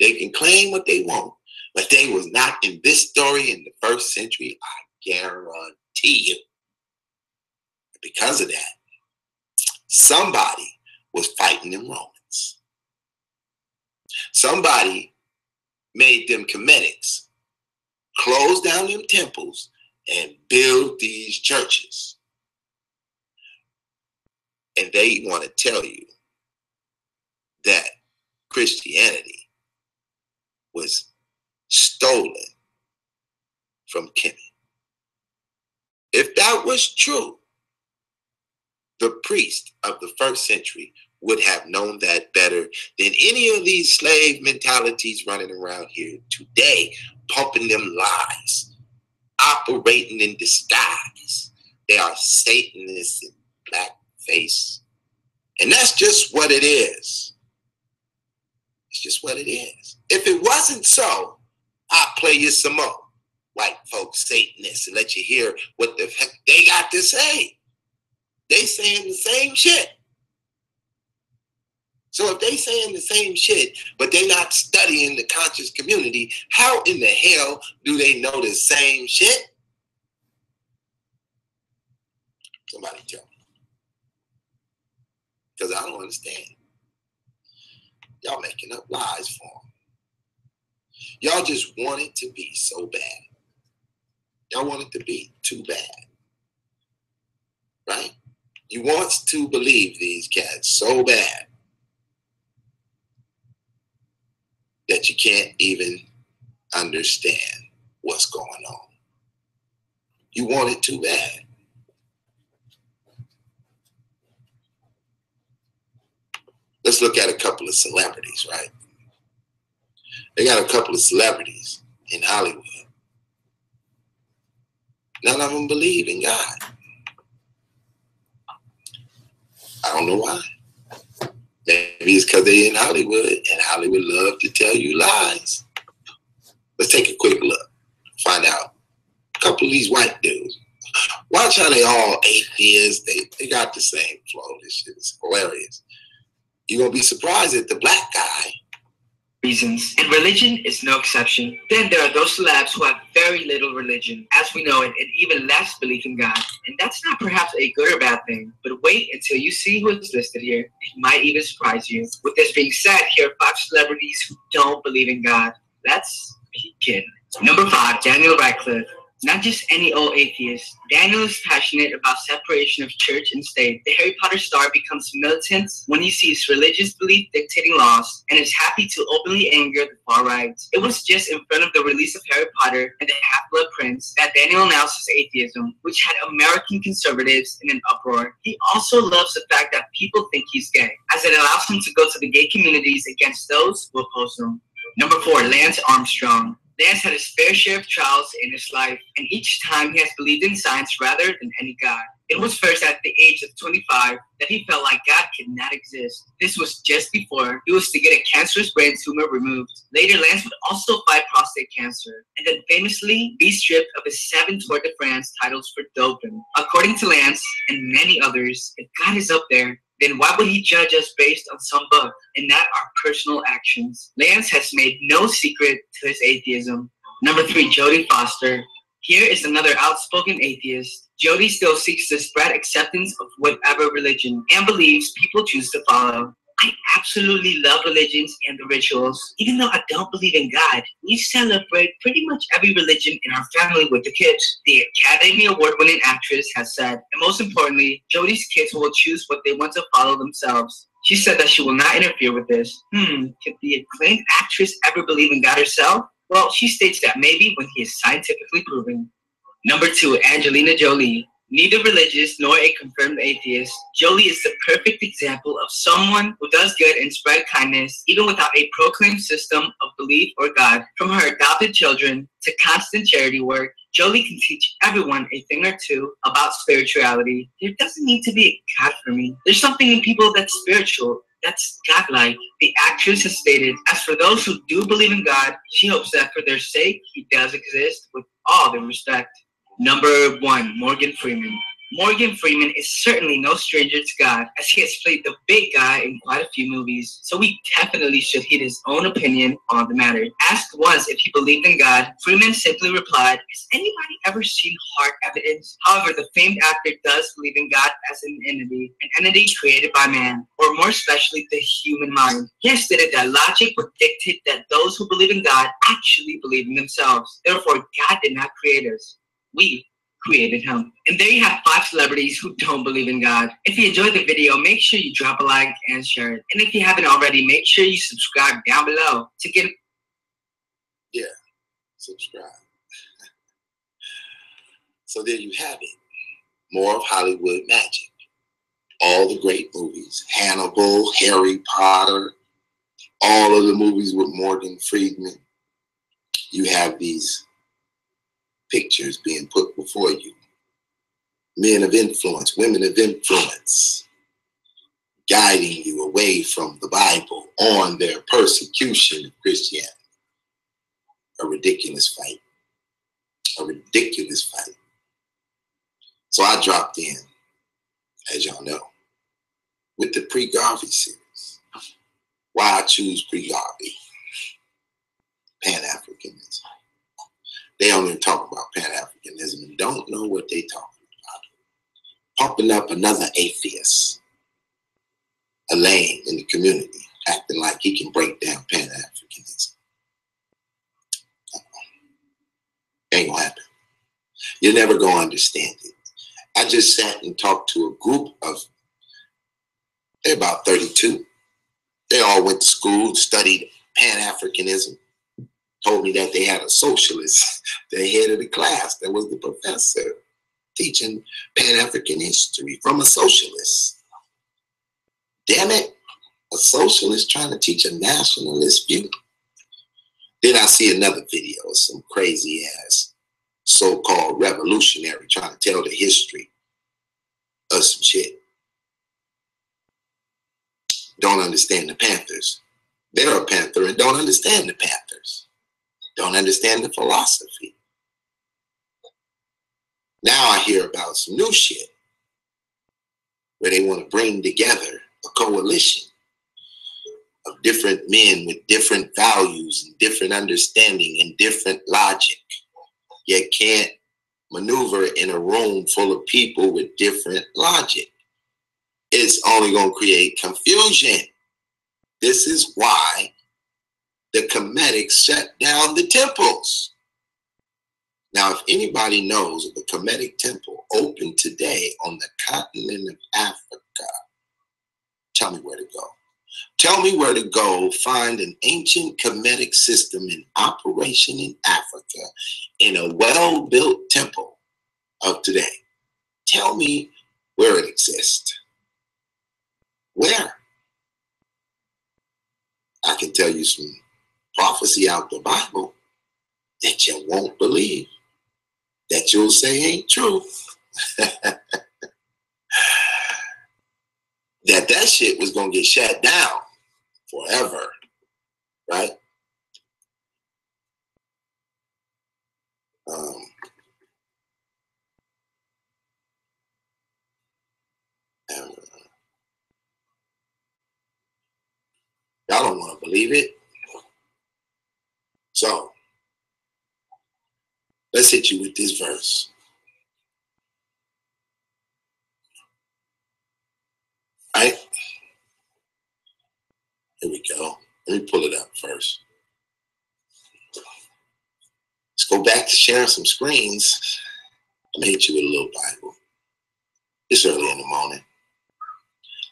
They can claim what they want, but they was not in this story in the first century, I guarantee you. Because of that, somebody was fighting them Romans. Somebody made them Comedics close down them temples and build these churches. And they want to tell you that Christianity was stolen from Kemet. If that was true, the priest of the first century would have known that better than any of these slave mentalities running around here today, pumping them lies, operating in disguise. They are Satanists in blackface. And that's just what it is. It's just what it is. If it wasn't so, I'll play you some more white folks Satanists and let you hear what the heck they got to say. They saying the same shit. So if they saying the same shit, but they not studying the conscious community, how in the hell do they know the same shit? Somebody tell me. Because I don't understand. Y'all making up lies for them. Y'all just want it to be so bad. Y'all want it to be too bad. Right? You want to believe these cats so bad that you can't even understand what's going on. You want it too bad. Let's look at a couple of celebrities, right? They got a couple of celebrities in Hollywood. None of them believe in God. I don't know why. Maybe it's because they're in Hollywood, and Hollywood love to tell you lies. Let's take a quick look. Find out. A couple of these white dudes. Watch how they all atheists. They got the same flow. This shit is hilarious. You're going to be surprised at the black guy. Reasons, and religion is no exception. Then there are those celebs who have very little religion, as we know it, and even less belief in God. And that's not perhaps a good or bad thing, but wait until you see who is listed here. It might even surprise you. With this being said, here are 5 celebrities who don't believe in God. Let's begin. Number 5, Daniel Radcliffe. Not just any old atheist. Daniel is passionate about separation of church and state. The Harry Potter star becomes militant when he sees religious belief dictating laws and is happy to openly anger the far right. It was just in front of the release of Harry Potter and the Half-Blood Prince that Daniel announced his atheism, which had American conservatives in an uproar. He also loves the fact that people think he's gay, as it allows him to go to the gay communities against those who oppose him. Number 4, Lance Armstrong. Lance had his fair share of trials in his life, and each time he has believed in science rather than any God. It was first at the age of 25 that he felt like God could not exist. This was just before he was to get a cancerous brain tumor removed. Later, Lance would also fight prostate cancer, and then famously be stripped of his 7 Tour de France titles for doping. According to Lance and many others, if God is up there, then why would he judge us based on some book and not our personal actions? Lance has made no secret to his atheism. Number 3, Jodie Foster. Here is another outspoken atheist. Jodie still seeks to spread acceptance of whatever religion and believes people choose to follow. I absolutely love religions and the rituals. Even though I don't believe in God, we celebrate pretty much every religion in our family with the kids. The Academy Award-winning actress has said, and most importantly, Jodie's kids will choose what they want to follow themselves. She said that she will not interfere with this. Could the acclaimed actress ever believe in God herself? Well, she states that maybe when he is scientifically proven. Number 2, Angelina Jolie. Neither religious nor a confirmed atheist, Jolie is the perfect example of someone who does good and spread kindness, even without a proclaimed system of belief or God. From her adopted children to constant charity work, Jolie can teach everyone a thing or two about spirituality. There doesn't need to be a God for me. There's something in people that's spiritual, that's godlike. The actress has stated, as for those who do believe in God, she hopes that for their sake, he does exist with all due respect. Number 1, Morgan Freeman. Morgan Freeman is certainly no stranger to God, as he has played the big guy in quite a few movies, so he definitely should heed his own opinion on the matter. Asked once if he believed in God, Freeman simply replied, "Has anybody ever seen hard evidence?" However, the famed actor does believe in God as an entity created by man, or more especially the human mind. He has stated that logic would dictate that those who believe in God actually believe in themselves. Therefore, God did not create us. We created him. And there you have 5 celebrities who don't believe in God. If you enjoyed the video, make sure you drop a like and share it. And if you haven't already, make sure you subscribe down below to get... Yeah, subscribe. So there you have it. More of Hollywood Magic. All the great movies. Hannibal, Harry Potter, all of the movies with Morgan Freeman. You have these pictures being put before you. Men of influence, women of influence, guiding you away from the Bible on their persecution of Christianity. A ridiculous fight. A ridiculous fight. So I dropped in, as y'all know, with the pre-Garvey series. Why I choose pre-Garvey. Pan-Africanism. They don't even talk about Pan-Africanism and don't know what they talking about. Pumping up another atheist, a lame in the community, acting like he can break down Pan-Africanism. Ain't gonna happen. You're never gonna understand it. I just sat and talked to a group of, they're about 32. They all went to school, studied Pan-Africanism. Told me that they had a socialist, the head of the class, that was the professor, teaching Pan-African history from a socialist. Damn it, a socialist trying to teach a nationalist view. Then I see another video of some crazy ass so-called revolutionary trying to tell the history of some shit. Don't understand the Panthers. They're a Panther and don't understand the Panthers. Don't understand the philosophy. Now I hear about some new shit where they want to bring together a coalition of different men with different values and different understanding and different logic. You can't maneuver in a room full of people with different logic. It's only going to create confusion. This is why the Kemetic shut down the temples. Now, if anybody knows of a Kemetic temple open today on the continent of Africa, tell me where to go. Tell me where to go find an ancient Kemetic system in operation in Africa in a well-built temple of today. Tell me where it exists. Where? I can tell you some prophecy out the Bible that you won't believe, that you'll say ain't true. that shit was going to get shut down forever, right? Y'all don't want to believe it. So, let's hit you with this verse. All right? Here we go. Let me pull it up first. Let's go back to sharing some screens. I'm going to hit you with a little Bible. It's early in the morning.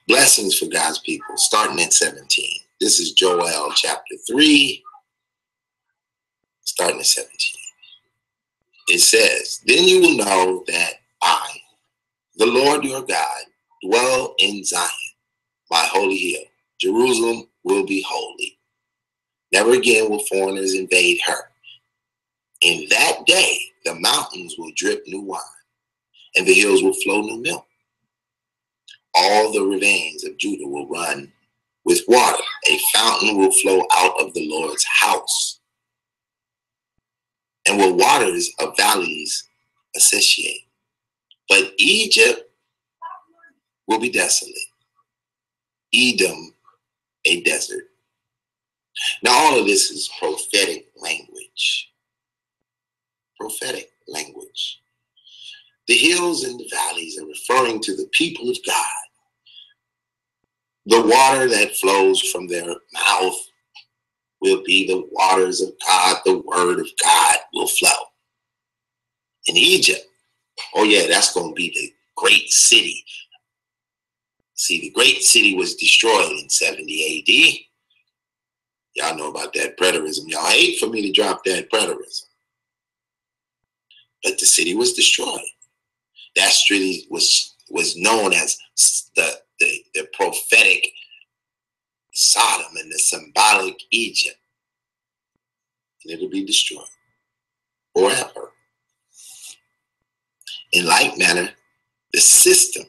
Blessings for God's people, starting at 17. This is Joel chapter 3, starting at 17. It says, then you will know that I, the Lord your God, dwell in Zion, my holy hill. Jerusalem will be holy. Never again will foreigners invade her. In that day, the mountains will drip new wine, and the hills will flow new milk. All the ravines of Judah will run with water. A fountain will flow out of the Lord's house, and will waters of valleys associate. But Egypt will be desolate, Edom a desert. Now all of this is prophetic language. Prophetic language. The hills and the valleys are referring to the people of God. The water that flows from their mouth will be the waters of God. The word of God will flow. In Egypt, oh yeah, that's going to be the great city. See, the great city was destroyed in 70 AD. Y'all know about that preterism. Y'all hate for me to drop that preterism. But the city was destroyed. That city was known as the prophetic Sodom and the symbolic Egypt. And it'll be destroyed forever. In like manner, the system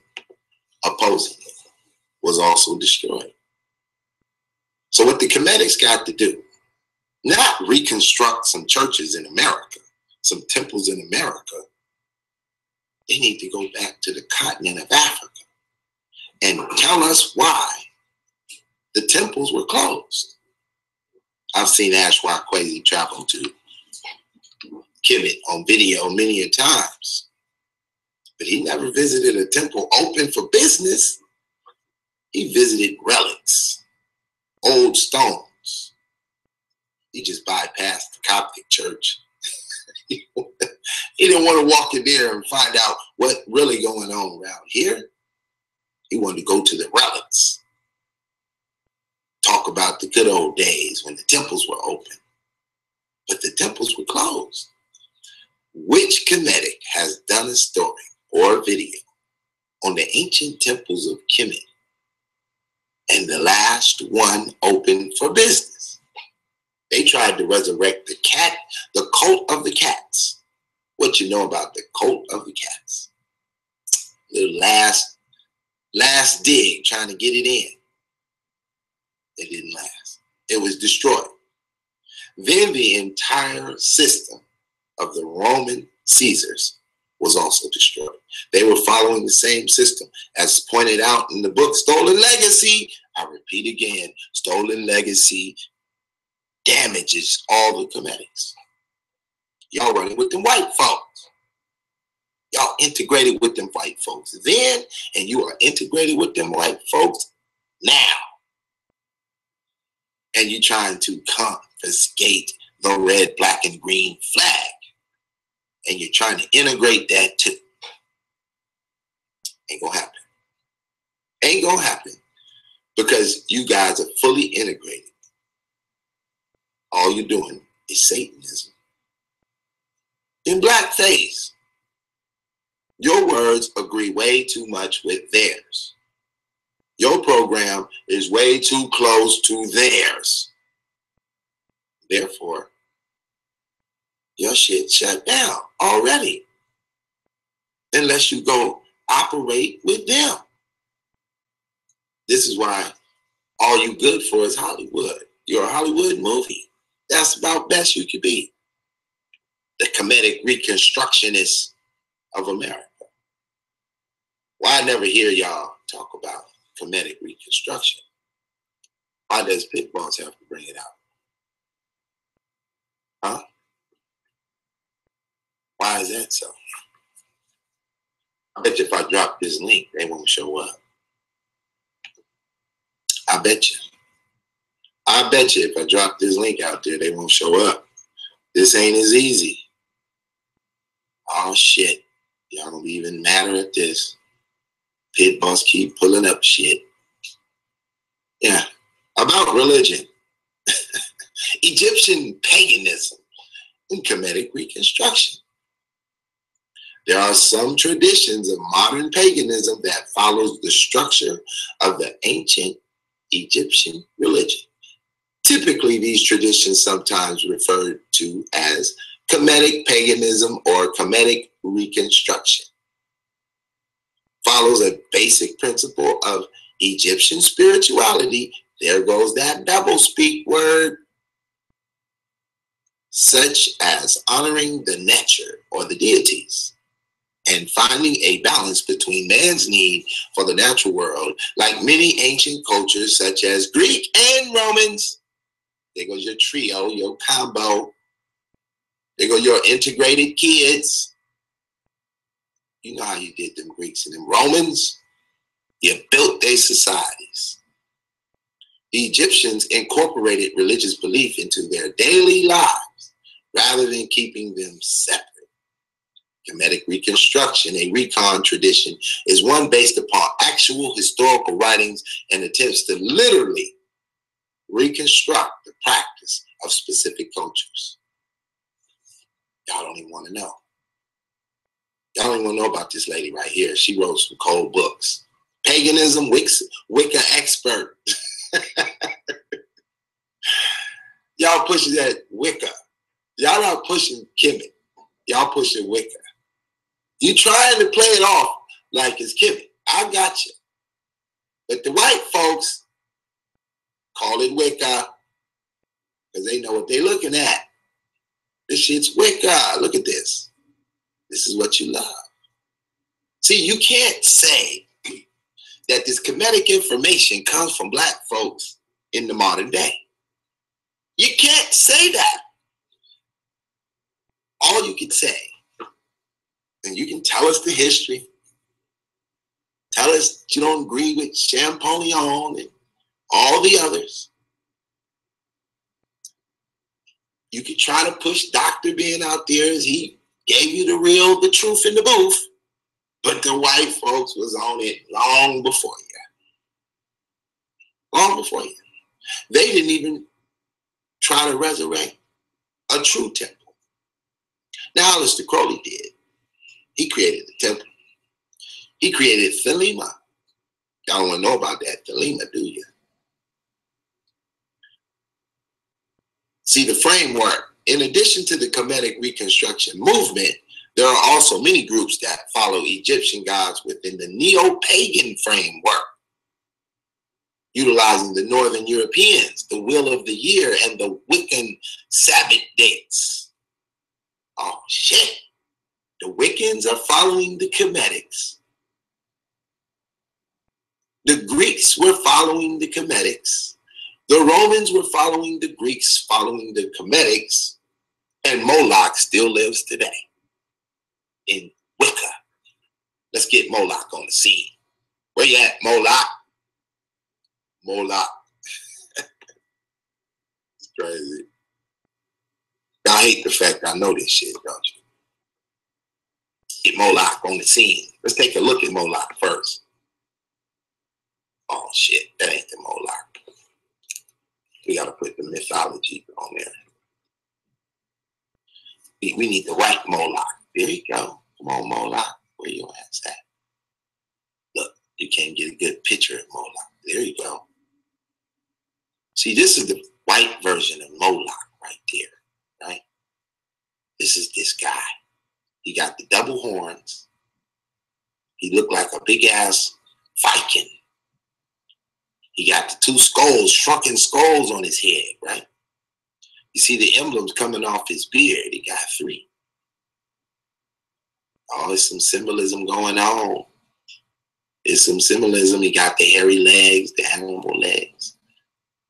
opposing it was also destroyed. So what the Comedics got to do, not reconstruct some churches in America, some temples in America. They need to go back to the continent of Africa and tell us why the temples were closed. I've seen Ashwa Kwesi travel to Kemet on video many a times, but he never visited a temple open for business. He visited relics, old stones. He just bypassed the Coptic church. He didn't want to walk in there and find out what really going on around here. He wanted to go to the relics. Talk about the good old days when the temples were open. But the temples were closed. Which Kemetic has done a story or a video on the ancient temples of Kemet and the last one open for business? They tried to resurrect the cult of the cats. What you know about the cult of the cats? The last dig trying to get it in. It didn't last. It was destroyed. Then the entire system of the Roman Caesars was also destroyed. They were following the same system as pointed out in the book Stolen Legacy. I repeat again, Stolen Legacy damages all the Comedics. Y'all running with them white folks. Y'all integrated with them white folks then, and you are integrated with them white folks now. And you're trying to confiscate the red, black, and green flag. And you're trying to integrate that too. Ain't gonna happen. Ain't gonna happen because you guys are fully integrated. All you're doing is Satanism. In blackface, your words agree way too much with theirs. Your program is way too close to theirs. Therefore, your shit shut down already. Unless you go operate with them. This is why all you good for is Hollywood. You're a Hollywood movie. That's about best you could be. The comedic reconstructionists of America. Why I never hear y'all talk about comedic reconstruction? Why does Pitt have to bring it out? Huh? Why is that so? I bet you if I drop this link, they won't show up. I bet you. I bet you if I drop this link out there, they won't show up. This ain't as easy. Oh, shit. Y'all don't even matter at this. Pit boss keep pulling up shit. Yeah. About religion. Egyptian paganism and Kemetic reconstruction. There are some traditions of modern paganism that follows the structure of the ancient Egyptian religion. Typically, these traditions sometimes referred to as Kemetic paganism or Kemetic reconstruction. Follows a basic principle of Egyptian spirituality. There goes that double speak word. Such as honoring the nature or the deities and finding a balance between man's need for the natural world. Like many ancient cultures such as Greek and Romans, there goes your trio, your combo. There go your integrated kids. You know how you did them Greeks and them Romans. You built their societies. The Egyptians incorporated religious belief into their daily lives rather than keeping them separate. Kemetic reconstruction, a recon tradition, is one based upon actual historical writings and attempts to literally reconstruct the practice of specific cultures. Y'all don't even want to know. Y'all don't even want to know about this lady right here. She wrote some cold books. Paganism, Wicca expert. Y'all pushing that Wicca. Y'all not pushing Kemet. Y'all pushing Wicca. You trying to play it off like it's Kemet. I got you. But the white folks call it Wicca because they know what they're looking at. This shit's Wicca. Look at this. This is what you love. See, you can't say that this Kemetic information comes from black folks in the modern day. You can't say that. All you can say, and you can tell us the history, tell us you don't agree with Champollion and all the others. You could try to push Dr. Ben out there as he gave you the truth in the booth, but the white folks was on it long before you. Long before you. They didn't even try to resurrect a true temple. Now, Aleister Crowley did. He created the temple. He created Thelema. Y'all don't want to know about that Thelema, do you? See, the framework, in addition to the Kemetic reconstruction movement, there are also many groups that follow Egyptian gods within the neo-pagan framework, utilizing the Northern Europeans, the wheel of the year, and the Wiccan Sabbath dates. Oh, shit. The Wiccans are following the Kemetics. The Greeks were following the Kemetics. The Romans were following the Greeks, following the Kemetics. And Moloch still lives today in Wicca. Let's get Moloch on the scene. Where you at, Moloch? Moloch. It's crazy. I hate the fact I know this shit, don't you? Get Moloch on the scene. Let's take a look at Moloch first. Oh shit, that ain't the Moloch. We gotta put the mythology on there. We need the white Moloch. There you go. Come on, Moloch. Where you at? Look, you can't get a good picture of Moloch. There you go. See, this is the white version of Moloch right there, right? This is this guy. He got the double horns. He looked like a big ass Viking. He got the two skulls, shrunken skulls on his head, right? You see the emblems coming off his beard. He got 3. Oh, there's some symbolism going on. There's some symbolism. He got the hairy legs, the animal legs.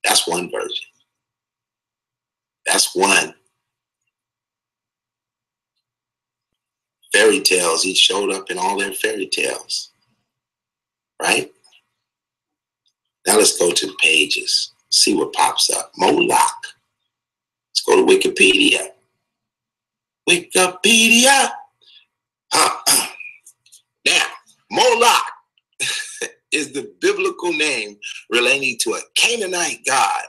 That's one version. That's one. fairy tales. He showed up in all their fairy tales, right? Now let's go to the pages. See what pops up. Moloch. Let's go to Wikipedia. Wikipedia. Now, Moloch is the biblical name relating to a Canaanite god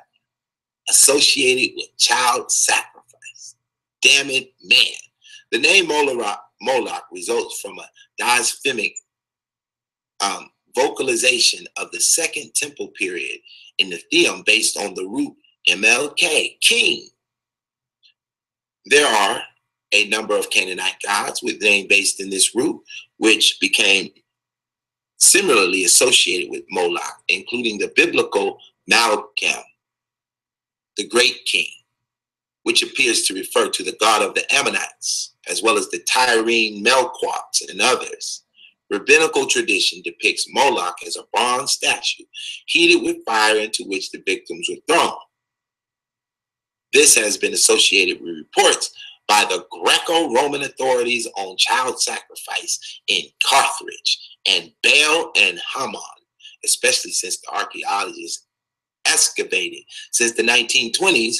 associated with child sacrifice. Damn it, man. The name Moloch results from a diaphonic vocalization of the Second Temple period in the theum based on the root MLK, king. There are a number of Canaanite gods with names based in this root, which became similarly associated with Moloch, including the biblical Malcolm, the great king, which appears to refer to the god of the Ammonites, as well as the Tyrene Melquots and others. Rabbinical tradition depicts Moloch as a bronze statue heated with fire into which the victims were thrown. This has been associated with reports by the Greco-Roman authorities on child sacrifice in Carthage and Baal and Haman, especially since the archaeologists excavated since the 1920s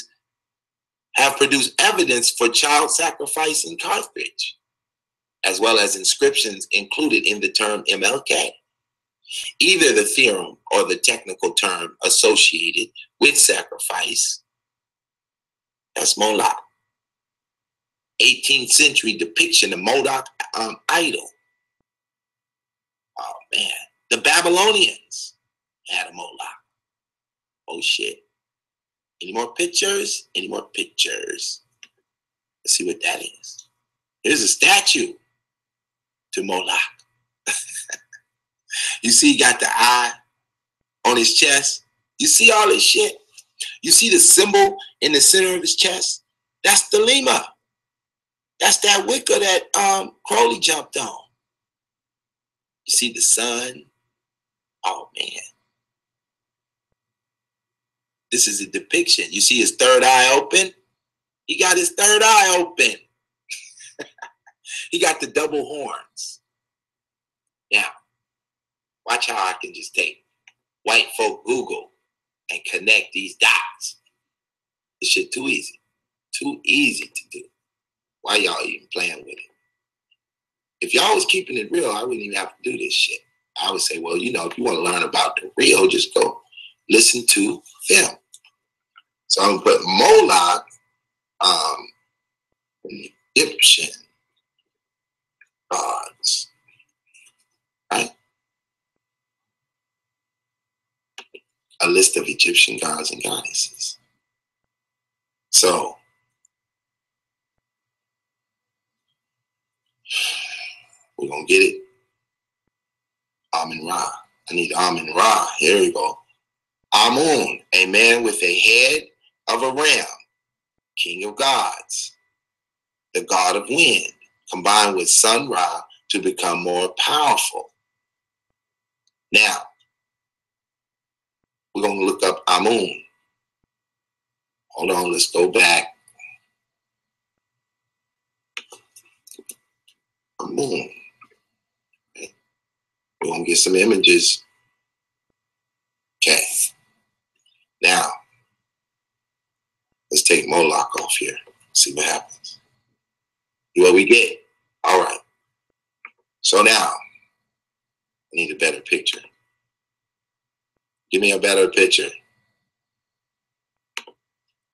have produced evidence for child sacrifice in Carthage, as well as inscriptions included in the term MLK. Either the theorem or the technical term associated with sacrifice, that's Moloch. 18th century depiction of Moloch idol. Oh man, the Babylonians had a Moloch. Oh shit. Any more pictures? Any more pictures? Let's see what that is. Here's a statue to Moloch. You see, he got the eye on his chest. You see all this shit? You see the symbol in the center of his chest? That's the Lima. That's that wicker that Crowley jumped on. You see the sun? Oh man. This is a depiction. You see his third eye open? He got his third eye open. He got the double horns. Now, watch how I can just take white folk Google and connect these dots. This shit too easy. Too easy to do. Why y'all even playing with it? If y'all was keeping it real, I wouldn't even have to do this shit. I would say, well, you know, if you want to learn about the real, just go listen to them. So I'm going to put Moloch, Egyptian gods, right? A list of Egyptian gods and goddesses. So, we're going to get it. Amun-Ra. I need Amun-Ra. Here we go. Amun, a man with a head of a ram, king of gods, the god of wind, combined with Sun Ra to become more powerful. Now, we're going to look up Amun. Hold on, let's go back. Amun. Okay. We're going to get some images. Okay. Now, let's take Moloch off here. See what happens. See what we get. All right. So now, I need a better picture. Give me a better picture.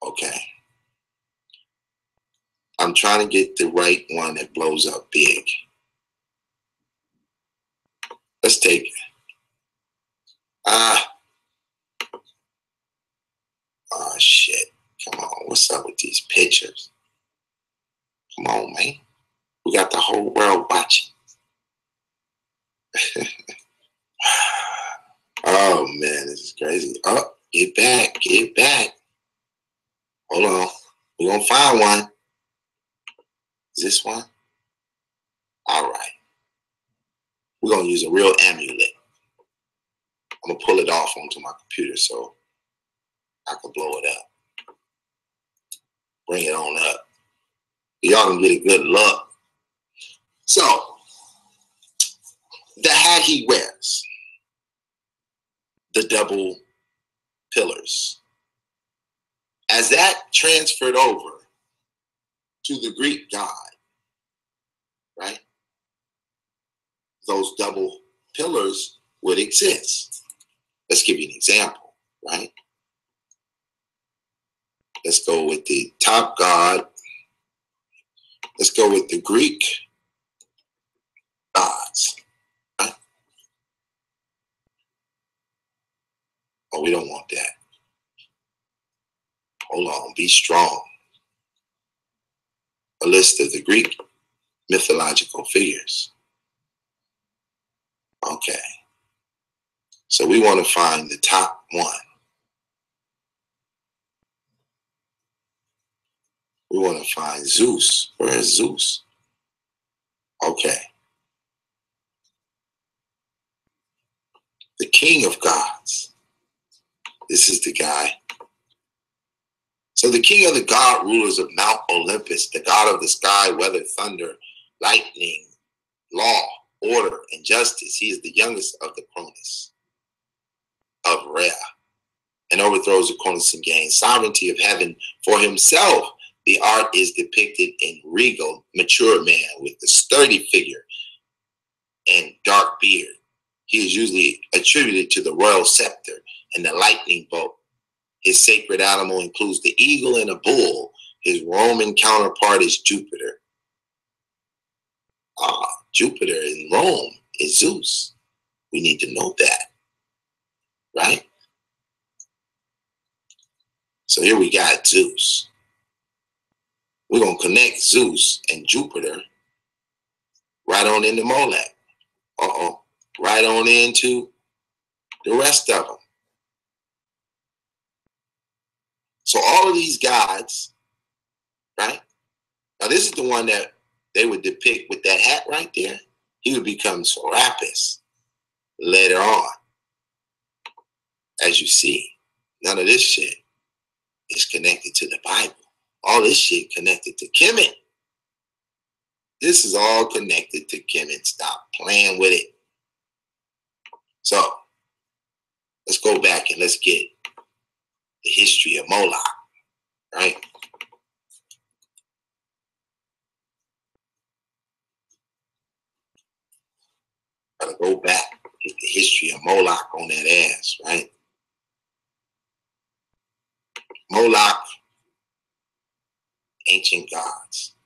Okay. I'm trying to get the right one that blows up big. Let's take it. Oh shit. Come on. What's up with these pictures? Come on, man. We got the whole world watching. Oh man, this is crazy. Oh, get back, get back. Hold on. We're gonna find one. Is this one? All right. We're gonna use a real amulet. I'm gonna pull it off onto my computer so I can blow it up. Bring it on up. Y'all can get a good look. So, the hat he wears, the double pillars, as that transferred over to the Greek god, right? Those double pillars would exist. Let's give you an example, right? Let's go with the top god. Let's go with the Greek gods. Right? Oh, we don't want that. Hold on, be strong. A list of the Greek mythological figures. Okay. So we want to find the top one. We want to find Zeus. Where is Zeus? Okay. The king of gods. This is the guy. So the king of the god rulers of Mount Olympus, the god of the sky, weather, thunder, lightning, law, order, and justice. He is the youngest of the Cronus of Rhea, and overthrows the Cronus and gains sovereignty of heaven for himself. The art is depicted in regal, mature man with a sturdy figure and dark beard. He is usually attributed to the royal scepter and the lightning bolt. His sacred animal includes the eagle and a bull. His Roman counterpart is Jupiter. Jupiter in Rome is Zeus. We need to know that, right? So here we got Zeus. We're going to connect Zeus and Jupiter right on into Molech. Right on into the rest of them. So all of these gods, right? Now this is the one that they would depict with that hat right there. He would become Serapis later on. As you see, none of this shit is connected to the Bible. All this shit connected to Kemet. This is all connected to Kemet. Stop playing with it. So let's go back and let's get the history of Moloch, right? Gotta go back, get the history of Moloch on that ass, right? Moloch, ancient gods.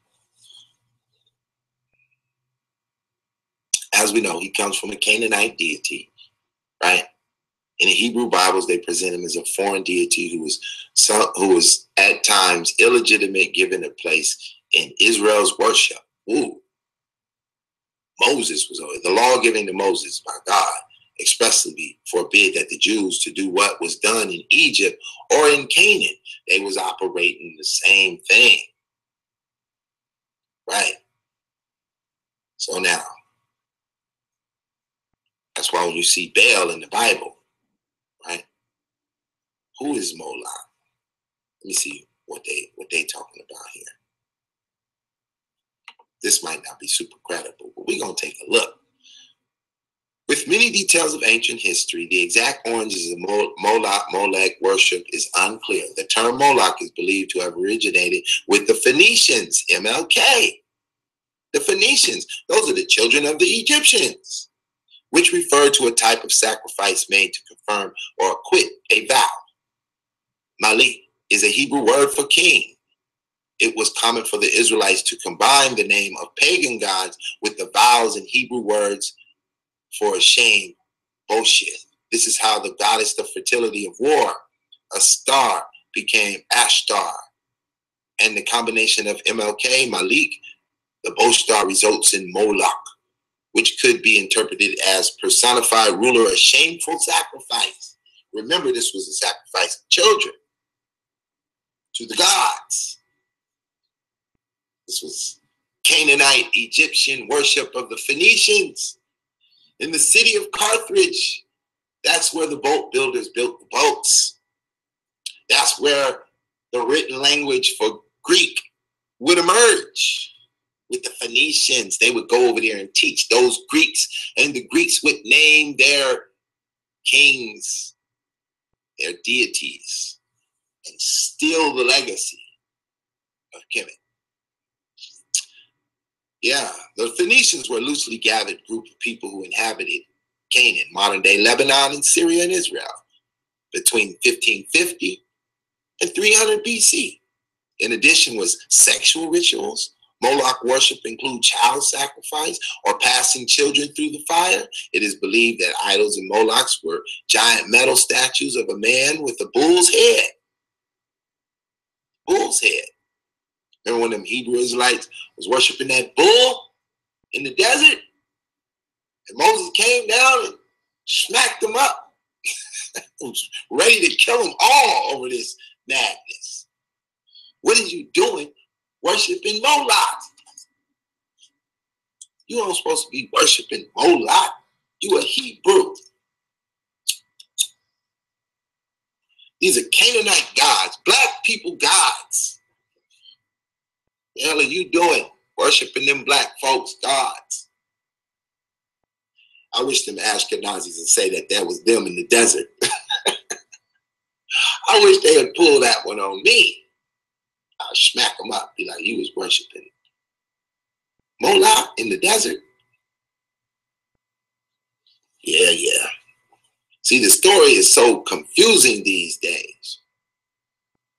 As we know, he comes from a Canaanite deity, right? In the Hebrew Bibles, they present him as a foreign deity who was at times illegitimate, given a place in Israel's worship. Ooh. Moses was the law given to Moses by God expressly forbid that the Jews to do what was done in Egypt or in Canaan. They was operating the same thing, right? So now, that's why when you see Baal in the Bible, right? Who is Moloch? Let me see what they talking about here. This might not be super credible, but we're going to take a look. With many details of ancient history, the exact origins of Molech worship is unclear. The term Moloch is believed to have originated with the Phoenicians, MLK. The Phoenicians, those are the children of the Egyptians, which refer to a type of sacrifice made to confirm or acquit a vow. Malik is a Hebrew word for king. It was common for the Israelites to combine the name of pagan gods with the vowels in Hebrew words for a shame, Bosheth. This is how the goddess of fertility of war, Astar, became Ashtar. And the combination of MLK, Malik, the Boshtar results in Moloch, which could be interpreted as personified ruler, a shameful sacrifice. Remember, this was a sacrifice of children to the gods. This was Canaanite Egyptian worship of the Phoenicians. In the city of Carthage, that's where the boat builders built the boats. That's where the written language for Greek would emerge, with the Phoenicians. They would go over there and teach those Greeks, and the Greeks would name their kings, their deities, and steal the legacy of Kemet. Yeah, the Phoenicians were a loosely gathered group of people who inhabited Canaan, modern-day Lebanon and Syria and Israel, between 1550 and 300 BC. In addition was sexual rituals. Moloch worship include child sacrifice or passing children through the fire. It is believed that idols and Molochs were giant metal statues of a man with a bull's head. Bull's head. Remember when them Hebrew Israelites was worshiping that bull in the desert? And Moses came down and smacked them up. Was ready to kill them all over this madness. What are you doing worshiping Moloch? You aren't supposed to be worshiping Moloch. You a Hebrew. These are Canaanite gods, black people gods. The hell are you doing worshiping them black folks gods? I wish them Ashkenazis would say that was them in the desert. I wish they would pull that one on me. I'll smack them up, be like, you was worshiping Moloch in the desert. Yeah. See, the story is so confusing these days.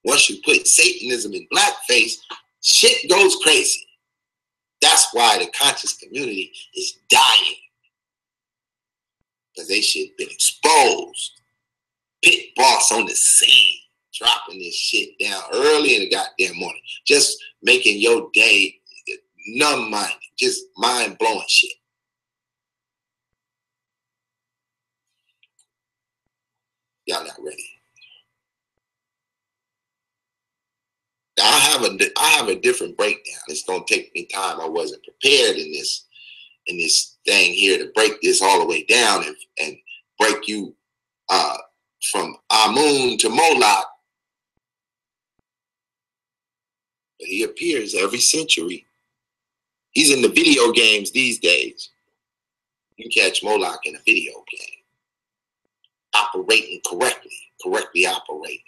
Once you put Satanism in blackface, shit goes crazy. That's why the conscious community is dying. Because they shit been exposed. Pitt boss on the scene, dropping this shit down early in the goddamn morning. Just making your day numb-minded. Just mind-blowing shit. Y'all not ready. I have a different breakdown. It's gonna take me time. I wasn't prepared in this thing here to break this all the way down and break you from Amun to Moloch. But he appears every century. He's in the video games these days. You can catch Moloch in a video game. Operating correctly operating.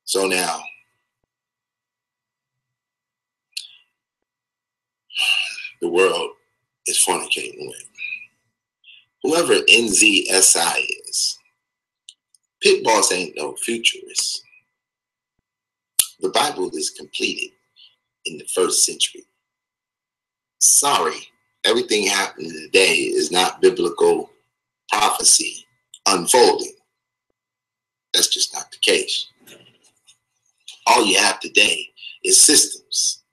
So now, the world is fornicating with whoever NZSI is. Pitt boss ain't no futurist. The Bible is completed in the 1st century. Sorry, everything happening today is not biblical prophecy unfolding. That's just not the case. All you have today is systems.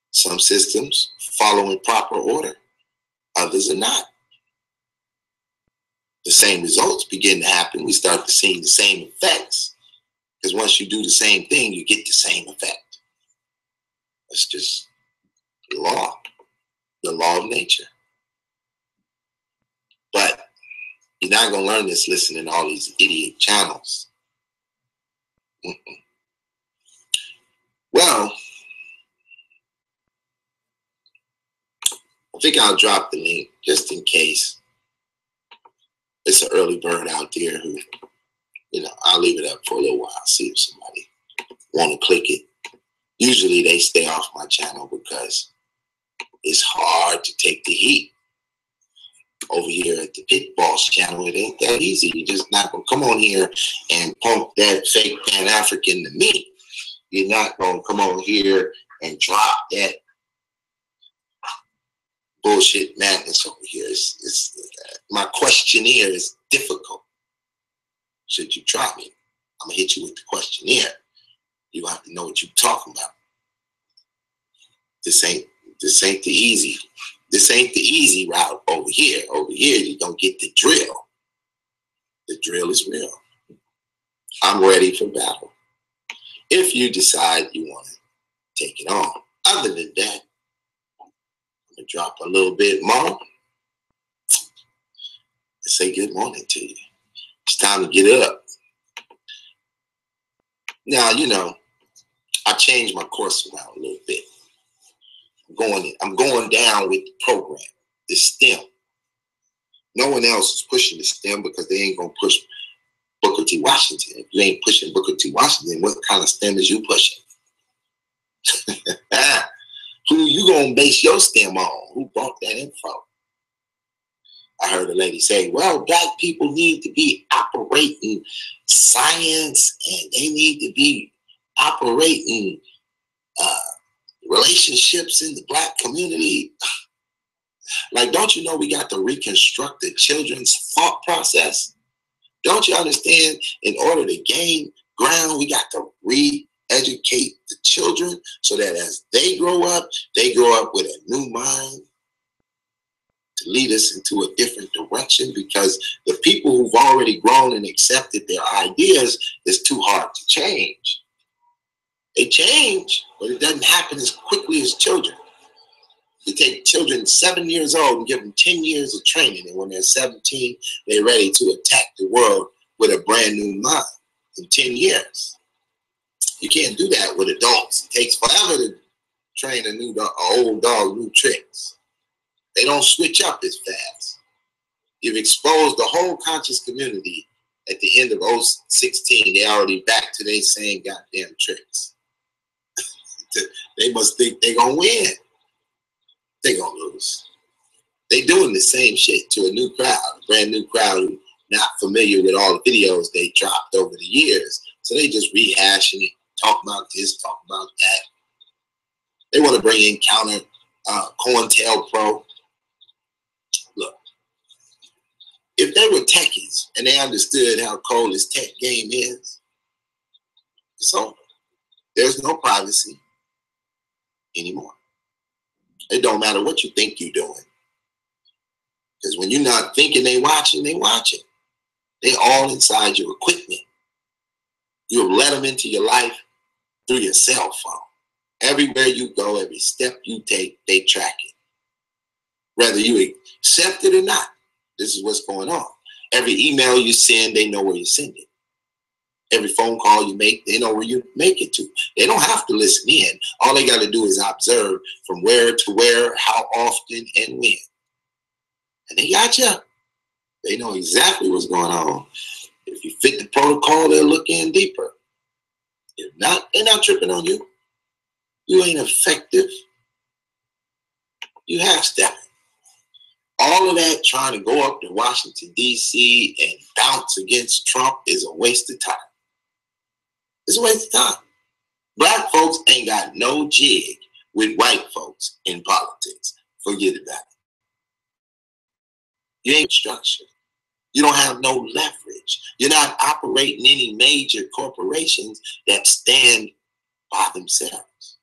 Some systems follow in proper order, others are not. The same results begin to happen. We start to see the same effects. Because once you do the same thing, you get the same effect. That's just the law of nature. But you're not going to learn this listening to all these idiot channels. Well, I think I'll drop the link just in case it's an early bird out there who, I'll leave it up for a little while, see if somebody want to click it. Usually they stay off my channel because it's hard to take the heat. Over here at the Pitt Boss channel, it ain't that easy. You're just not going to come on here and pump that fake Pan-African to me. You're not going to come on here and drop that bullshit madness over here. My questionnaire is difficult. Should you try me, I'm going to hit you with the questionnaire. You have to know what you're talking about. This ain't the easy. This ain't the easy route over here. Over here, you don't get the drill. The drill is real. I'm ready for battle. If you decide you want to take it on. Other than that, I'm going to drop a little bit more and say good morning to you. It's time to get up. Now, you know, I changed my course around a little bit. I'm going down with the program, the STEM. No one else is pushing the STEM because they ain't gonna push Booker T. Washington. If you ain't pushing Booker T. Washington, what kind of STEM is you pushing? Who you gonna base your STEM on? Who brought that info? I heard a lady say, well, black people need to be operating science and they need to be operating relationships in the black community. Like, don't you know we got to reconstruct the children's thought process? Don't you understand? In order to gain ground, we got to re-educate the children so that as they grow up with a new mind to lead us into a different direction, because the people who've already grown and accepted their ideas is too hard to change. They change, but it doesn't happen as quickly as children. You take children 7 years old and give them 10 years of training, and when they're 17, they're ready to attack the world with a brand new mind in 10 years. You can't do that with adults. It takes forever to train an old dog new tricks. They don't switch up as fast. You've exposed the whole conscious community at the end of 2016. They're already back to their same goddamn tricks. They must think they're going to win. They're going to lose. They're doing the same shit to a new crowd, a brand new crowd who's not familiar with all the videos they dropped over the years. So they just rehashing it, talk about this, talk about that. They want to bring in counter COINTELPRO. Look, if they were techies and they understood how cold this tech game is, it's over. There's no privacy anymore. It don't matter what you think you're doing. Because when you're not thinking they watching, they watching. They all inside your equipment. You'll let them into your life through your cell phone. Everywhere you go, every step you take, they track it. Whether you accept it or not, this is what's going on. Every email you send, they know where you send it. Every phone call you make, they know where you make it to. They don't have to listen in. All they got to do is observe from where to where, how often, and when. And they got you. They know exactly what's going on. If you fit the protocol, they'll look in deeper. If not, they're not tripping on you. You ain't effective. You half-stepping. All of that trying to go up to Washington, D.C. and bounce against Trump is a waste of time. It's a waste of time. Black folks ain't got no jig with white folks in politics. Forget about it. You ain't structured. You don't have no leverage. You're not operating any major corporations that stand by themselves.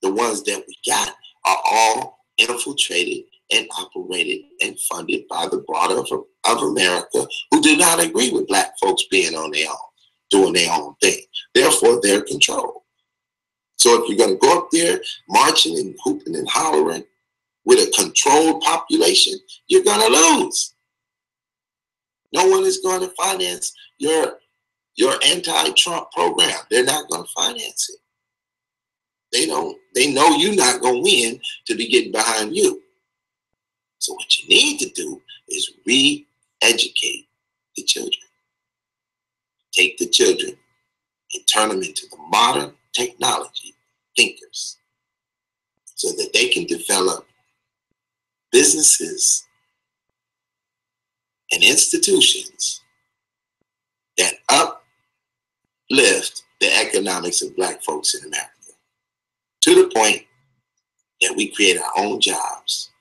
The ones that we got are all infiltrated and operated and funded by the broader of America, who do not agree with black folks being on their own, doing their own thing. Therefore, they're controlled. So if you're going to go up there marching and hooping and hollering with a controlled population, you're going to lose. No one is going to finance your anti-Trump program. They're not going to finance it. They know you're not going to win to be getting behind you. So what you need to do is re-educate the children. Take the children and turn them into the modern technology thinkers so that they can develop businesses and institutions that uplift the economics of black folks in America to the point that we create our own jobs,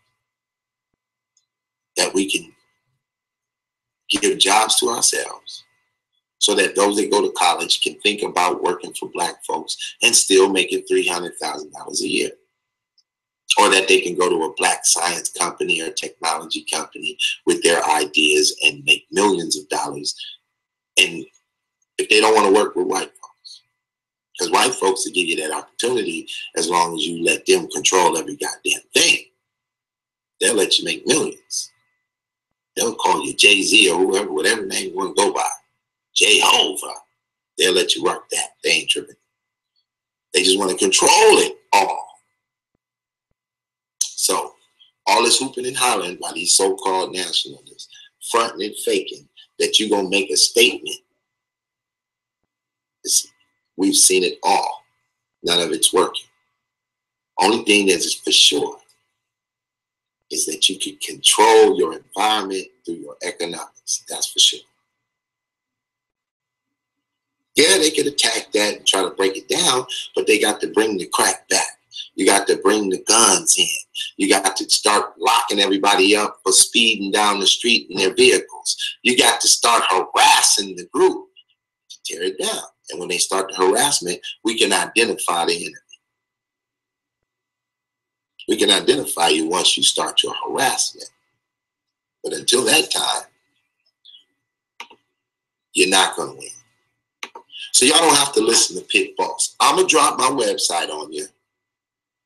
that we can give jobs to ourselves so that those that go to college can think about working for black folks and still making $300,000 a year. Or that they can go to a black science company or technology company with their ideas and make millions of dollars. And if they don't want to work with white folks, because white folks will give you that opportunity as long as you let them control every goddamn thing. They'll let you make millions. They'll call you Jay-Z or whoever, whatever name you want to go by. Jehovah. They'll let you rock that. They ain't tripping. They just want to control it all. So, all this hooping and hollering by these so-called nationalists, fronting and faking that you're going to make a statement. We've seen it all. None of it's working. Only thing that is for sure is that you can control your environment through your economics. That's for sure. Yeah, they could attack that and try to break it down, but they got to bring the crack back. You got to bring the guns in. You got to start locking everybody up for speeding down the street in their vehicles. You got to start harassing the group to tear it down. And when they start the harassment, we can identify the enemy. We can identify you once you start your harassment. But until that time, you're not going to win. So y'all don't have to listen to Pitt Boss. I'm going to drop my website on you.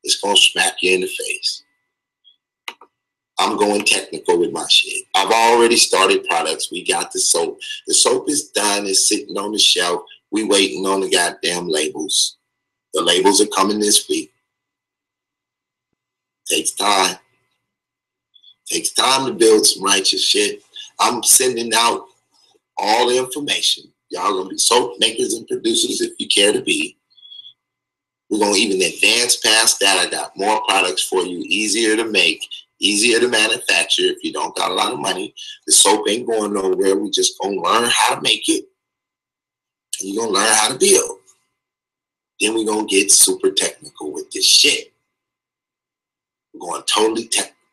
It's going to smack you in the face. I'm going technical with my shit. I've already started products. We got the soap. The soap is done. It's sitting on the shelf. We waiting on the goddamn labels. The labels are coming this week. Takes time. Takes time to build some righteous shit. I'm sending out all the information. Y'all gonna be soap makers and producers if you care to be. We're gonna even advance past that. I got more products for you, easier to make, easier to manufacture if you don't got a lot of money. The soap ain't going nowhere. We just gonna learn how to make it. And you're gonna learn how to build. Then we're gonna get super technical with this shit. We're going totally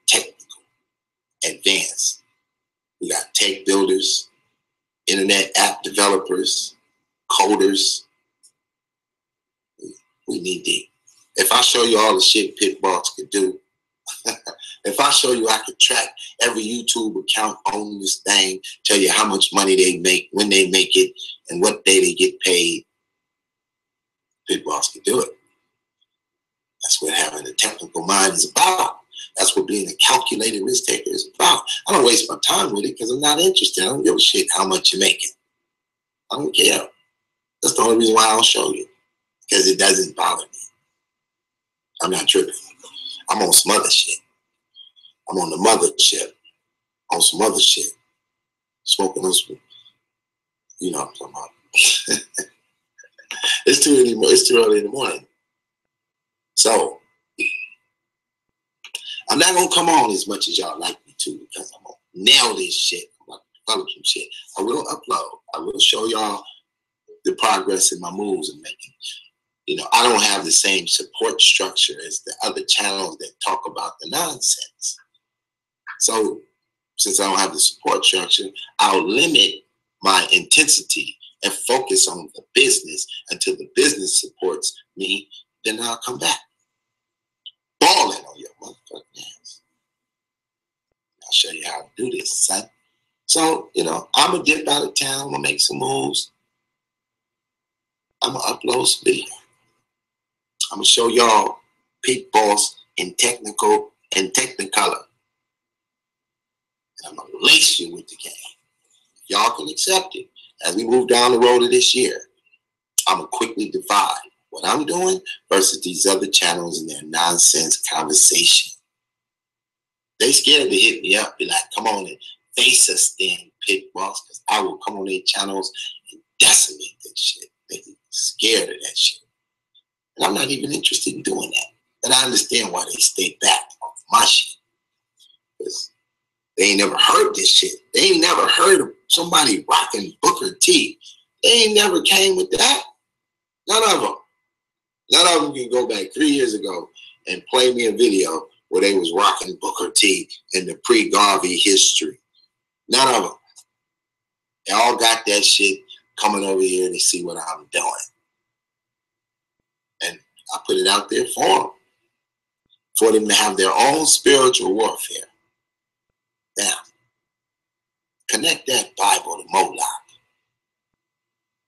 technical, advanced. We got tech builders, internet app developers, coders. We need deep. If I show you all the shit Pitt Boss could do, if I show you I could track every YouTube account on this thing, tell you how much money they make, when they make it, and what day they get paid, Pitt Boss could do it. That's what having a technical mind is about. That's what being a calculated risk taker is about. I don't waste my time with it because I'm not interested. I don't give a shit how much you're making. I don't care. That's the only reason why I'll show you. Because it doesn't bother me. I'm not tripping. I'm on some other shit. I'm on the mothership. On some other shit. Smoking on some, you know what I'm talking about. It's too early in the morning. So, I'm not going to come on as much as y'all like me to because I'm going to nail this shit. I'm going to develop some shit. I will upload. I will show y'all the progress in my moves I'm making. You know, I don't have the same support structure as the other channels that talk about the nonsense. So, since I don't have the support structure, I'll limit my intensity and focus on the business until the business supports me. Then I'll come back. Balling on your motherfucking ass. I'll show you how to do this, son. So, you know, I'm going to dip out of town. I'm going to make some moves. I'm going to upload some video. I'm going to show y'all Pitt Boss in technical and technicolor. And I'm going to lace you with the game. If y'all can accept it, as we move down the road of this year, I'm going to quickly divide what I'm doing versus these other channels and their nonsense conversation. They scared to hit me up, be like, come on and face us then, Pitt Boss, because I will come on their channels and decimate that shit. They be scared of that shit. And I'm not even interested in doing that. And I understand why they stay back off my shit. Because they ain't never heard this shit. They ain't never heard of somebody rocking Booker T. They ain't never came with that. None of them. None of them can go back 3 years ago and play me a video where they was rocking Booker T in the pre-Garvey history. None of them. They all got that shit coming over here to see what I'm doing. And I put it out there for them to have their own spiritual warfare. Now, connect that Bible to Moloch.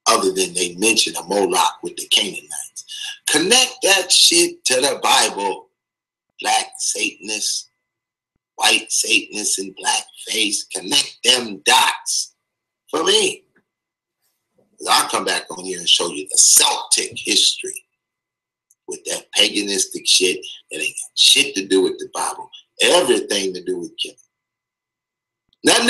Other than they mention a Moloch with the Canaanites. Connect that shit to the Bible. Black Satanists, white Satanists in black face. Connect them dots for me. I'll come back on here and show you the Celtic history with that paganistic shit that ain't got shit to do with the Bible. Everything to do with killing. Nothing